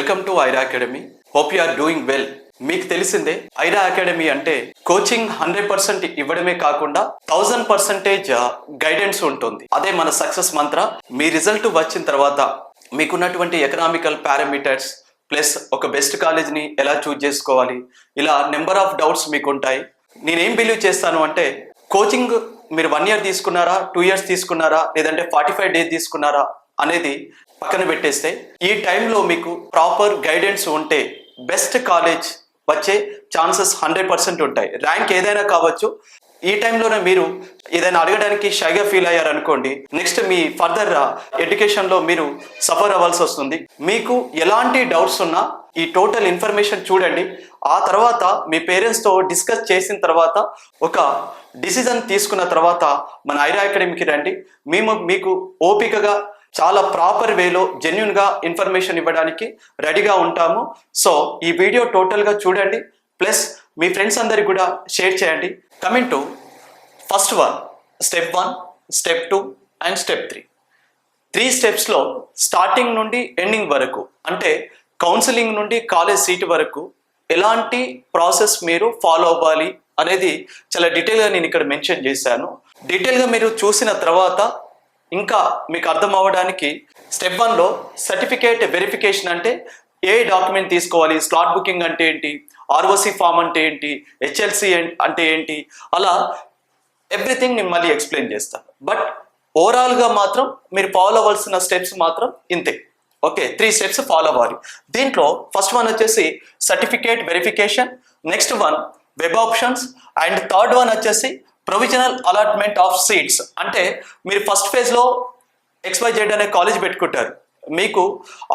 Welcome to Aira academy. Hope you are doing well. మీకు తెలిసిందే Aira academy అంటే కోచింగ్ 100% ఇవ్వడమే కాకుండా 1000% గైడెన్స్ ఉంటుంది. అదే మన సక్సెస్ మంత్ర. మీ రిజల్ట్ వచ్చిన తర్వాత మీకున్నటువంటి ఎకనామికల్ పారామీటర్స్ ప్లస్ ఒక బెస్ట్ కాలేజ్ని ఎలా చూజ్ చేసుకోవాలి, ఇలా నెంబర్ ఆఫ్ డౌట్స్ మీకు ఉంటాయి. నేనేం బిలీవ్ చేస్తాను అంటే కోచింగ్ మీరు 1 year తీసుకున్నారా, 2 years తీసుకున్నారా, లేదంటే 45 days తీసుకున్నారా అనేది పక్కన పెట్టేస్తే ఈ టైంలో మీకు ప్రాపర్ గైడెన్స్ ఉంటే బెస్ట్ కాలేజ్ వచ్చే ఛాన్సెస్ 100% ఉంటాయి. ర్యాంక్ ఏదైనా కావచ్చు. ఈ టైంలోనే మీరు ఏదైనా అడగడానికి షైగా ఫీల్ అయ్యారనుకోండి, నెక్స్ట్ మీ ఫర్దర్ ఎడ్యుకేషన్లో మీరు సఫర్ అవ్వాల్సి వస్తుంది. మీకు ఎలాంటి డౌట్స్ ఉన్నా ఈ టోటల్ ఇన్ఫర్మేషన్ చూడండి. ఆ తర్వాత మీ పేరెంట్స్తో డిస్కస్ చేసిన తర్వాత ఒక డిసిజన్ తీసుకున్న తర్వాత మన ఐరా అకాడమీకి రండి. మేము మీకు ఓపికగా చాలా ప్రాపర్ వేలో జెన్యున్గా ఇన్ఫర్మేషన్ ఇవ్వడానికి రెడీగా ఉంటాము. సో ఈ వీడియో టోటల్గా చూడండి, ప్లస్ మీ ఫ్రెండ్స్ అందరికి కూడా షేర్ చేయండి. Coming to first one, step 1, step 2 and step 3. 3 స్టెప్స్లో స్టార్టింగ్ నుండి ఎండింగ్ వరకు, అంటే కౌన్సిలింగ్ నుండి కాలేజ్ సీట్ వరకు ఎలాంటి ప్రాసెస్ మీరు ఫాలో అవ్వాలి అనేది చాలా డీటెయిల్గా నేను ఇక్కడ మెన్షన్ చేశాను. డీటెయిల్గా మీరు చూసిన తర్వాత ఇంకా మీకు అర్థం అవ్వడానికి స్టెప్ 1లో సర్టిఫికేట్ వెరిఫికేషన్ అంటే ఏ డాక్యుమెంట్ తీసుకోవాలి, స్లాట్ బుకింగ్ అంటే ఏంటి, ఆర్ఓసి ఫామ్ అంటే ఏంటి, హెచ్ఎల్సి అంటే ఏంటి, అలా ఎవ్రీథింగ్ నేను మళ్ళీ ఎక్స్ప్లెయిన్ చేస్తాను. బట్ ఓవరాల్గా మాత్రం మీరు ఫాలో అవ్వాల్సిన స్టెప్స్ మాత్రం ఇంతే. ఓకే, 3 steps ఫాలో అవ్వాలి. దీంట్లో ఫస్ట్ వన్ వచ్చేసి certificate verification, next one web options, and third one వచ్చేసి ప్రొవిజనల్ అలాట్మెంట్ ఆఫ్ సీట్స్. అంటే మీరు ఫస్ట్ ఫేజ్లో XYZ అనే కాలేజ్ పెట్టుకుంటారు, మీకు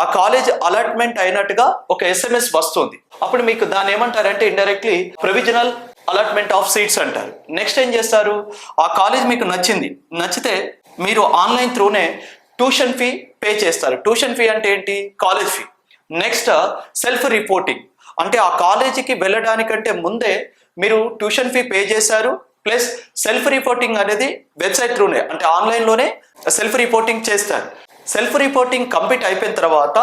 ఆ కాలేజ్ అలాట్మెంట్ అయినట్టుగా ఒక SMS వస్తుంది. అప్పుడు మీకు దాన్ని ఏమంటారంటే indirectly provisional allotment of seats అంటారు. నెక్స్ట్ ఏం చేస్తారు, ఆ కాలేజ్ మీకు నచ్చితే మీరు ఆన్లైన్ త్రూనే ట్యూషన్ ఫీ పే చేస్తారు. ట్యూషన్ ఫీ అంటే ఏంటి, college fee. Next self reporting, అంటే ఆ కాలేజీకి వెళ్ళడానికంటే ముందే మీరు ట్యూషన్ ఫీ పే చేశారు, ప్లస్ సెల్ఫ్ రిపోర్టింగ్ అనేది వెబ్సైట్ త్రూనే, అంటే ఆన్లైన్లోనే సెల్ఫ్ రిపోర్టింగ్ చేస్తారు. సెల్ఫ్ రిపోర్టింగ్ కంప్లీట్ అయిపోయిన తర్వాత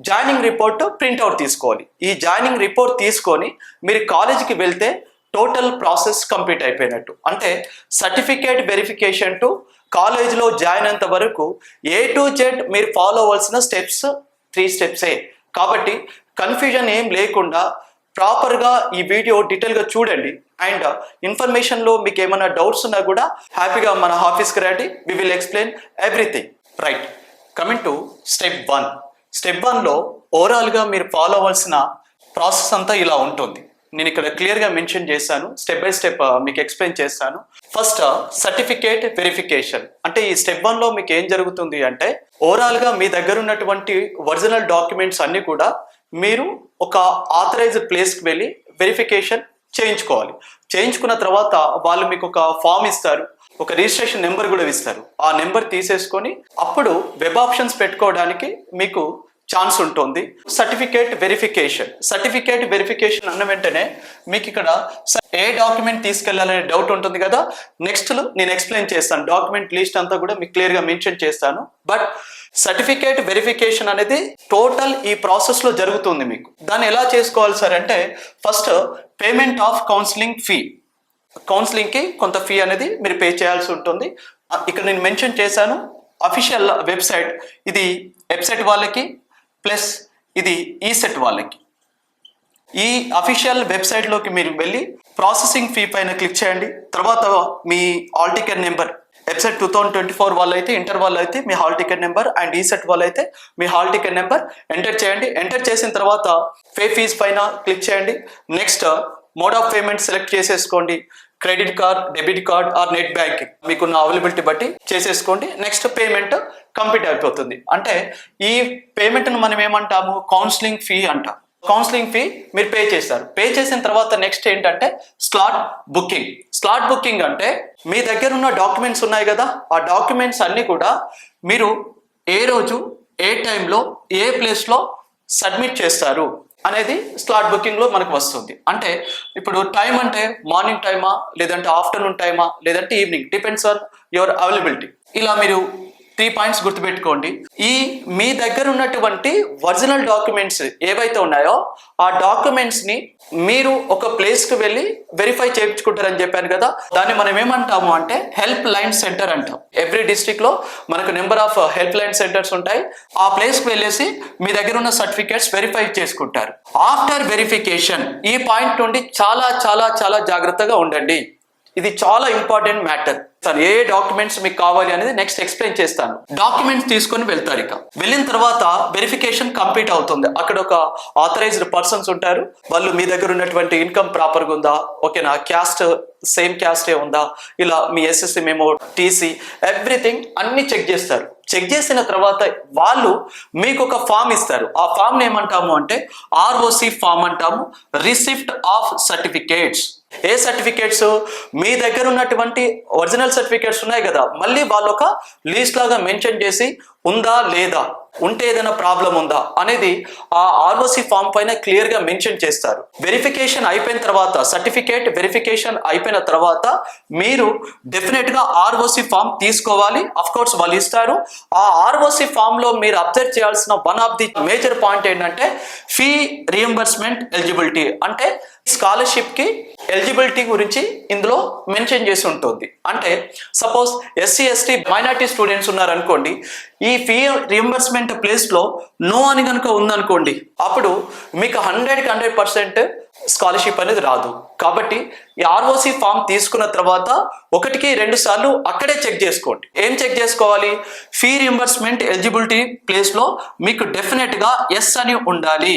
జాయినింగ్ రిపోర్ట్ ప్రింట్అవుట్ తీసుకోవాలి. ఈ జాయినింగ్ రిపోర్ట్ తీసుకొని మీరు కాలేజీకి వెళ్తే టోటల్ ప్రాసెస్ కంప్లీట్ అయిపోయినట్టు. అంటే సర్టిఫికేట్ వెరిఫికేషన్ టు కాలేజ్లో జాయిన్ అయ్యేంత వరకు A to Z మీరు ఫాలో అవ్వాల్సిన స్టెప్స్ 3 స్టెప్సే. కాబట్టి కన్ఫ్యూజన్ ఏం లేకుండా ప్రాపర్గా ఈ వీడియో డీటెయిల్గా చూడండి. అండ్ ఇన్ఫర్మేషన్లో మీకు ఏమైనా డౌట్స్ ఉన్నా కూడా హ్యాపీగా మన ఆఫీస్కి రండి, we will explain everything. Right, coming to step 1. Step 1లో ఓవరాల్గా మీరు ఫాలో అవ్వాల్సిన ప్రాసెస్ అంతా ఇలా ఉంటుంది. నేను ఇక్కడ క్లియర్గా మెన్షన్ చేశాను, స్టెప్ బై స్టెప్ మీకు ఎక్స్ప్లెయిన్ చేస్తాను. First certificate verification. అంటే ఈ స్టెప్ 1లో మీకు ఏం జరుగుతుంది అంటే ఓవరాల్గా మీ దగ్గర ఉన్నటువంటి ఒరిజినల్ డాక్యుమెంట్స్ అన్నీ కూడా మీరు ఒక ఆథరైజ్డ్ ప్లేస్కి వెళ్ళి వెరిఫికేషన్ చేయించుకోవాలి. చేయించుకున్న తర్వాత వాళ్ళు మీకు ఒక ఫామ్ ఇస్తారు, ఒక రిజిస్ట్రేషన్ నెంబర్ కూడా ఇస్తారు. ఆ నెంబర్ తీసేసుకొని అప్పుడు వెబ్ ఆప్షన్స్ పెట్టుకోవడానికి మీకు ఛాన్స్ ఉంటుంది. సర్టిఫికేట్ వెరిఫికేషన్ అన్న వెంటనే మీకు ఇక్కడ ఏ డాక్యుమెంట్ తీసుకెళ్లాలనే డౌట్ ఉంటుంది కదా. నెక్స్ట్ నేను ఎక్స్ప్లెయిన్ చేస్తాను, డాక్యుమెంట్ లిస్ట్ అంతా కూడా మీకు క్లియర్గా మెన్షన్ చేస్తాను. బట్ సర్టిఫికేట్ వెరిఫికేషన్ అనేది టోటల్ ఈ ప్రాసెస్లో జరుగుతుంది. మీకు దాన్ని ఎలా చేసుకోవాలి సార్ అంటే ఫస్ట్ పేమెంట్ ఆఫ్ కౌన్సిలింగ్కి కొంత ఫీ అనేది మీరు పే చేయాల్సి ఉంటుంది. ఇక్కడ నేను మెన్షన్ చేశాను అఫీషియల్ వెబ్సైట్, ఇది వెబ్సైట్ వాళ్ళకి ప్లస్ ఇది ఈసెట్ వాళ్ళకి. ఈ అఫీషియల్ వెబ్సైట్లోకి మీరు వెళ్ళి ప్రాసెసింగ్ ఫీ పైన క్లిక్ చేయండి. తర్వాత మీ హాల్ టికెట్ నెంబర్, వెబ్సైట్ 2024 వాళ్ళు అయితే, ఇంటర్ వాళ్ళు అయితే మీ hall ticket number, and ECET వాళ్ళు అయితే మీ హాల్ టికెట్ నెంబర్ ఎంటర్ చేయండి. ఎంటర్ చేసిన తర్వాత పే ఫీజ్ పైన క్లిక్ చేయండి. Next mode of payment select చేసేసుకోండి, credit card, debit card or net banking మీకున్న అవైలబిలిటీ బట్టి చేసేసుకోండి. నెక్స్ట్ పేమెంట్ కంప్లీట్ అయిపోతుంది. అంటే ఈ పేమెంట్ను మనం ఏమంటాము, కౌన్సిలింగ్ ఫీ అంటాం. కౌన్సిలింగ్ ఫీ మీరు పే చేస్తారు. పే చేసిన తర్వాత నెక్స్ట్ ఏంటంటే స్లాట్ బుకింగ్ అంటే మీ దగ్గర ఉన్న డాక్యుమెంట్స్ ఉన్నాయి కదా, ఆ డాక్యుమెంట్స్ అన్నీ కూడా మీరు ఏ రోజు ఏ టైంలో ఏ ప్లేస్లో సబ్మిట్ చేస్తారు అనేది స్లాట్ బుకింగ్లో మనకు వస్తుంది. అంటే ఇప్పుడు టైం అంటే మార్నింగ్ టైమా, లేదంటే ఆఫ్టర్నూన్ టైమా, లేదంటే evening, depends on your availability. ఇలా మీరు 3 పాయింట్స్ గుర్తుపెట్టుకోండి. మీ దగ్గర ఉన్నటువంటి ఒరిజినల్ డాక్యుమెంట్స్ ఏవైతే ఉన్నాయో ఆ డాక్యుమెంట్స్ ని మీరు ఒక ప్లేస్ కి వెళ్ళి వెరిఫై చేయించుకుంటారని చెప్పాను కదా, దాన్ని మనం ఏమంటాము అంటే హెల్ప్ లైన్ సెంటర్ అంటాం. ఎవ్రీ డిస్ట్రిక్ట్ లో మనకు number of help line centres ఉంటాయి. ఆ ప్లేస్ కి వెళ్ళేసి మీ దగ్గర ఉన్న సర్టిఫికేట్స్ వెరిఫై చేసుకుంటారు. ఆఫ్టర్ వెరిఫికేషన్ ఈ పాయింట్ నుండి చాలా చాలా చాలా జాగ్రత్తగా ఉండండి. ఇది చాలా ఇంపార్టెంట్ మ్యాటర్. ఏ డాక్యుమెంట్స్ మీకు కావాలి అనేది నెక్స్ట్ ఎక్స్ప్లెయిన్ చేస్తాను. డాక్యుమెంట్స్ తీసుకొని వెళ్తారు. ఇక వెళ్ళిన తర్వాత వెరిఫికేషన్ కంప్లీట్ అవుతుంది. అక్కడ ఒక ఆథరైజ్డ్ పర్సన్స్ ఉంటారు. వాళ్ళు మీ దగ్గర ఉన్నటువంటి ఇన్కమ్ ప్రాపర్గా ఉందా, ఓకేనా, క్యాస్ట్ సేమ్ క్యాస్టే ఉందా, ఇలా మీ ఎస్ఎస్సి మెమో, టీసీ, ఎవ్రీథింగ్ అన్ని చెక్ చేస్తారు. చెక్ చేసిన తర్వాత వాళ్ళు మీకు ఒక ఫామ్ ఇస్తారు. ఆ ఫామ్ ఏమంటాము అంటే ఆర్ఓసి ఫామ్ అంటాము, రిసిప్ట్ ఆఫ్ సర్టిఫికేట్స్. ఏ సర్టిఫికేట్స్? మీ దగ్గర ఉన్నటువంటి ఒరిజినల్ సర్టిఫికేట్స్ ఉన్నాయి కదా, మళ్ళీ వాళ్ళు ఒక లీస్ట్ లాగా మెన్షన్ చేసి ఉందా లేదా, ఉంటే ఏదైనా ప్రాబ్లం ఉందా అనేది ఆ ఆర్ఓసి ఫామ్ పైన క్లియర్ గా మెన్షన్ చేస్తారు. వెరిఫికేషన్ అయిపోయిన తర్వాత, సర్టిఫికేట్ వెరిఫికేషన్ అయిపోయిన తర్వాత మీరు డెఫినెట్ గా ఆర్ఓసి ఫామ్ తీసుకోవాలి. అఫ్ కోర్స్ వాళ్ళు ఇస్తారు. ఆ ఆర్ఓసి ఫామ్ లో మీరు అబ్జర్వ్ చేయాల్సిన one of the major point ఏంటంటే ఫీ రియంబర్స్మెంట్ ఎలిజిబిలిటీ. అంటే స్కాలర్షిప్ కి ఎలిజిబిలిటీ గురించి ఇందులో మెన్షన్ చేసి ఉంటుంది. అంటే suppose SC ST minority students ఉన్నారనుకోండి, ఈ ఫీ రియంబర్స్మెంట్ ప్లేస్ లో నో అని కనుక ఉందనుకోండి, అప్పుడు మీకు 100% స్కాలర్షిప్ అనేది రాదు. కాబట్టి ఈ ఆర్ఓసి ఫామ్ తీసుకున్న తర్వాత 1-2 సార్లు అక్కడే చెక్ చేసుకోండి. ఏం చెక్ చేసుకోవాలి? ఫీ రియంబర్స్మెంట్ ఎలిజిబిలిటీ ప్లేస్ లో మీకు డెఫినెట్ గా ఎస్ అని ఉండాలి.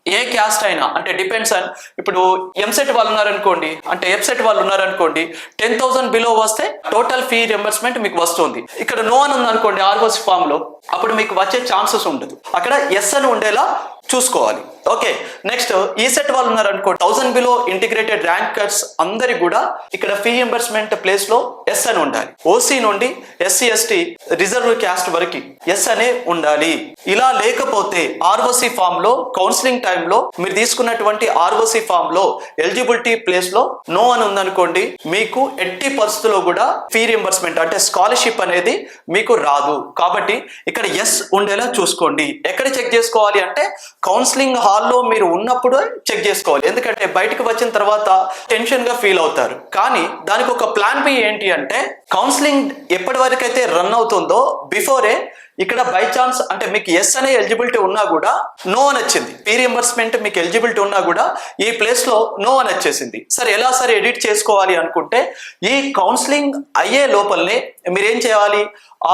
ఏ క్యాస్ట్ అయినా, అంటే డిపెండ్స్ ఆన్, ఇప్పుడు ఎంసెట్ వాళ్ళు ఉన్నారనుకోండి, అంటే ఎఫ్సెట్ వాళ్ళు ఉన్నారనుకోండి, 10,000 బిలో వస్తే టోటల్ ఫీ రింబర్స్మెంట్ మీకు వస్తుంది. ఇక్కడ నో అని ఉందనుకోండి ఆర్ఓసి ఫామ్ లో, అప్పుడు మీకు వచ్చే ఛాన్సెస్ ఉండదు. అక్కడ ఎస్ అని ఉండేలా చూసుకోవాలి. ఓకే, నెక్స్ట్ ఈసెట్ వాళ్ళు ఉన్నారనుకోండి, 1000 బిలో ఇంటిగ్రేటెడ్ ర్యాంకర్స్ అందరికి కూడా ఇక్కడ ఫీ రింబర్స్మెంట్ ప్లేస్ లో ఎస్ అని ఉండాలి. ఓసీ నుండి ఎస్సీ ఎస్టీ రిజర్వ్ క్యాస్ట్ వరకు ఎస్ అనే ఉండాలి. ఇలా లేకపోతే ఆర్ఓసి ఫామ్ లో కౌన్సిలింగ్ టైంలో మీరు తీసుకున్నటువంటి ఆర్ఓసి ఫామ్ లో ఎలిజిబిలిటీ ప్లేస్ లో నో అని ఉందనుకోండి, మీకు ఎట్టి పరిస్థితుల్లో కూడా ఫీ రింబర్స్మెంట్ అంటే స్కాలర్షిప్ అనేది మీకు రాదు. కాబట్టి ఇక్కడ ఎస్ ఉండేలా చూసుకోండి. ఎక్కడ చెక్ చేసుకోవాలి అంటే కౌన్సిలింగ్ హాల్లో మీరు ఉన్నప్పుడు చెక్ చేసుకోవాలి. ఎందుకంటే బయటకు వచ్చిన తర్వాత టెన్షన్ గా ఫీల్ అవుతారు. కానీ దానికి ఒక ప్లాన్ బి ఏంటి అంటే కౌన్సిలింగ్ ఎప్పటి వరకు అయితే రన్ అవుతుందో బిఫోరే ఇక్కడ బై ఛాన్స్ అంటే మీకు ఎస్ అనే ఎలిజిబిలిటీ ఉన్నా కూడా నో అని వచ్చింది, ఫీ రియంబర్స్మెంట్ మీకు ఎలిజిబిలిటీ ఉన్నా కూడా ఈ ప్లేస్ లో నో అని వచ్చేసింది. సరే ఎలా సరే ఎడిట్ చేసుకోవాలి అనుకుంటే ఈ కౌన్సిలింగ్ అయ్యే లోపలనే మీరేం చేయాలి,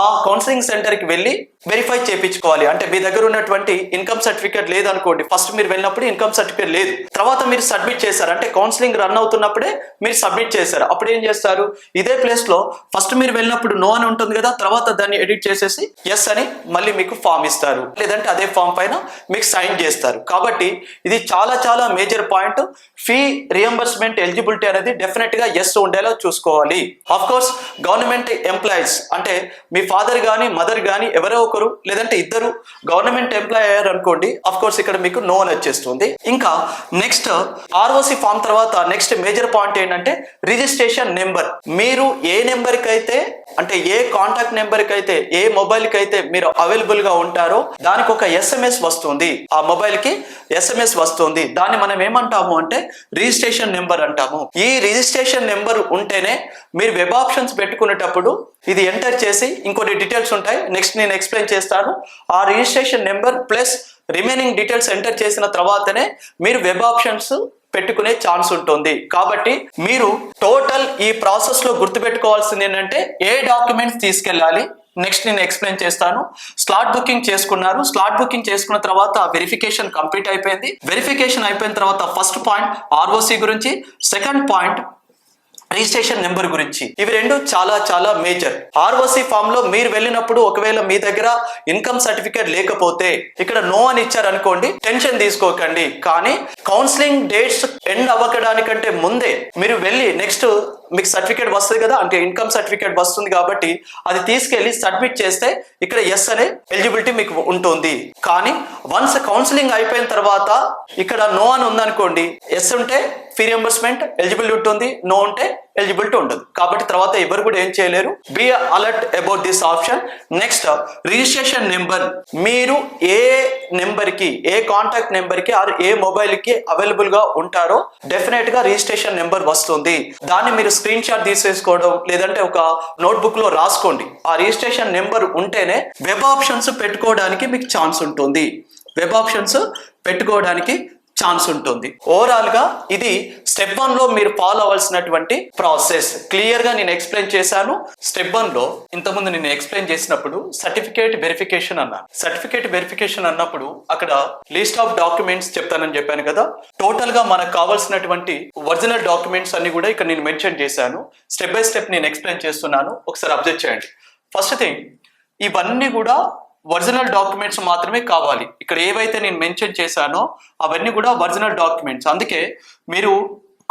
ఆ కౌన్సిలింగ్ సెంటర్ కి వెళ్ళి వెరిఫై చేయించుకోవాలి. అంటే మీ దగ్గర ఉన్నటువంటి ఇన్కమ్ సర్టిఫికేట్ లేదనుకోండి, ఫస్ట్ మీరు వెళ్ళినప్పుడు ఇన్కమ్ సర్టిఫికేట్ లేదు, తర్వాత మీరు సబ్మిట్ చేశారు, అంటే కౌన్సిలింగ్ రన్ అవుతున్నప్పుడే మీరు సబ్మిట్ చేశారు. అప్పుడు ఏం చేస్తారు, ఇదే ప్లేస్ లో ఫస్ట్ మీరు వెళ్ళినప్పుడు నో అని ఉంటుంది కదా, తర్వాత దాన్ని ఎడిట్ చేసేసి ఎస్ అని మళ్ళీ మీకు ఫామ్ ఇస్తారు, లేదంటే అదే ఫామ్ పైన మీకు సైన్ చేస్తారు. కాబట్టి ఇది చాలా చాలా major point. Fee reimbursement eligibility అనేది డెఫినెట్ గా ఎస్ ఉండేలా చూసుకోవాలి. ఆఫ్ కోర్స్ గవర్నమెంట్ ఎంప్లాయీస్ అంటే మీ ఫాదర్ గానీ మదర్ గానీ ఎవరో ఒకరు లేదంటే ఇద్దరు గవర్నమెంట్ ఎంప్లాయ్ అయ్యారు అనుకోండి, అఫ్ కోర్స్ ఇక్కడ మీకు నో అని వచ్చేస్తుంది. ఇంకా నెక్స్ట్ ఆర్ఓసి ఫామ్ తర్వాత నెక్స్ట్ మేజర్ పాయింట్ ఏంటంటే రిజిస్ట్రేషన్ నెంబర్. మీరు ఏ నెంబర్ కి అయితే అంటే ఏ కాంటాక్ట్ నెంబర్ కి అయితే ఏ మొబైల్ కి అయితే మీరు అవైలబుల్ గా ఉంటారో దానికి ఒక ఎస్ఎంఎస్ వస్తుంది, ఆ మొబైల్ కి ఎస్ఎంఎస్ వస్తుంది. దాన్ని మనం ఏమంటాము అంటే రిజిస్ట్రేషన్ నెంబర్ అంటాము. ఈ రిజిస్ట్రేషన్ నెంబర్ ఉంటేనే మీరు వెబ్ ఆప్షన్స్ పెట్టుకునేటప్పుడు ఇది ఎంటర్ చేసి ఇంకొన్ని డీటెయిల్స్ ఉంటాయి, నెక్స్ట్ నేను ఎక్స్ప్లెయిన్ చేస్తాను. ఆ registration number plus remaining details enter చేసిన తర్వాతనే మీరు వెబ్ ఆప్షన్స్ పెట్టుకునే ఛాన్స్ ఉంటుంది. కాబట్టి మీరు టోటల్ ఈ ప్రాసెస్ లో గుర్తుపెట్టుకోవాల్సింది ఏంటంటే ఏ డాక్యుమెంట్స్ తీసుకెళ్ళాలి, నెక్స్ట్ నేను ఎక్స్ప్లెయిన్ చేస్తాను. స్లాట్ బుకింగ్ చేసుకున్నారు, స్లాట్ బుకింగ్ చేసుకున్న తర్వాత వెరిఫికేషన్ కంప్లీట్ అయిపోయింది. వెరిఫికేషన్ అయిపోయిన తర్వాత ఫస్ట్ పాయింట్ ఆర్ఓసి గురించి, సెకండ్ పాయింట్ రిజిస్ట్రేషన్ నెంబర్ గురించి. ఇవి రెండు చాలా చాలా మేజర్. ఆర్ఓసి ఫామ్ లో మీరు వెళ్ళినప్పుడు ఒకవేళ మీ దగ్గర ఇన్కమ్ సర్టిఫికేట్ లేకపోతే ఇక్కడ నో అని ఇచ్చారు అనుకోండి, టెన్షన్ తీసుకోకండి. కానీ కౌన్సిలింగ్ డేట్స్ ఎండ్ అవ్వడానికంటే ముందే మీరు వెళ్ళి నెక్స్ట్ మీకు సర్టిఫికేట్ వస్తుంది కదా, అంటే ఇన్కమ్ సర్టిఫికేట్ వస్తుంది కాబట్టి అది తీసుకెళ్లి సబ్మిట్ చేస్తే ఇక్కడ ఎస్ అనే ఎలిజిబిలిటీ మీకు ఉంటుంది. కానీ వన్స్ కౌన్సిలింగ్ అయిపోయిన తర్వాత ఇక్కడ నో అని ఉందనుకోండి, ఎస్ ఉంటే ఫీ రియంబర్స్మెంట్ ఎలిజిబిలిటీ ఉంటుంది, నో ఉంటే ఎలిజిబిలిటీ ఉండదు. కాబట్టి తర్వాత ఎవరు కూడా ఏం చేయలేరు. Be alert about this option. Next registration number, మీరు ఏ నెంబర్ కి, ఏ కాంటాక్ట్ నెంబర్ కి ఆర్ ఏ మొబైల్ కి అవైలబుల్ గా ఉంటారో డెఫినెట్ గా రిజిస్ట్రేషన్ నెంబర్ వస్తుంది. దాన్ని మీరు స్క్రీన్ షాట్ తీసేసుకోవడం లేదంటే ఒక నోట్బుక్ లో రాసుకోండి. ఆ రిజిస్ట్రేషన్ నెంబర్ ఉంటేనే వెబ్ ఆప్షన్స్ పెట్టుకోవడానికి మీకు ఛాన్స్ ఉంటుంది. వెబ్ ఆప్షన్స్ పెట్టుకోవడానికి ఛాన్స్ ఉంటుంది. ఓవరాల్ గా ఇది స్టెప్ 1 లో మీరు ఫాలో అవ్వాల్సినటువంటి ప్రాసెస్ క్లియర్ గా నేను ఎక్స్ప్లెయిన్ చేశాను. స్టెప్ 1 లో ఇంతకుముందు నేను ఎక్స్ప్లెయిన్ చేసినప్పుడు సర్టిఫికేట్ వెరిఫికేషన్ అన్నా. సర్టిఫికేట్ వెరిఫికేషన్ అన్నప్పుడు అక్కడ లిస్ట్ ఆఫ్ డాక్యుమెంట్స్ చెప్తానని చెప్పాను కదా. టోటల్ గా మనకు కావాల్సినటువంటి ఒరిజినల్ డాక్యుమెంట్స్ అన్ని కూడా ఇక్కడ నేను మెన్షన్ చేశాను. స్టెప్ బై స్టెప్ నేను ఎక్స్ప్లెయిన్ చేస్తున్నాను, ఒకసారి అబ్జర్వ్ చేయండి. ఫస్ట్ థింగ్, ఇవన్నీ కూడా ఒరిజినల్ డాక్యుమెంట్స్ మాత్రమే కావాలి. ఇక్కడ ఏవైతే నేను మెన్షన్ చేశానో అవన్నీ కూడా ఒరిజినల్ డాక్యుమెంట్స్. అందుకే మీరు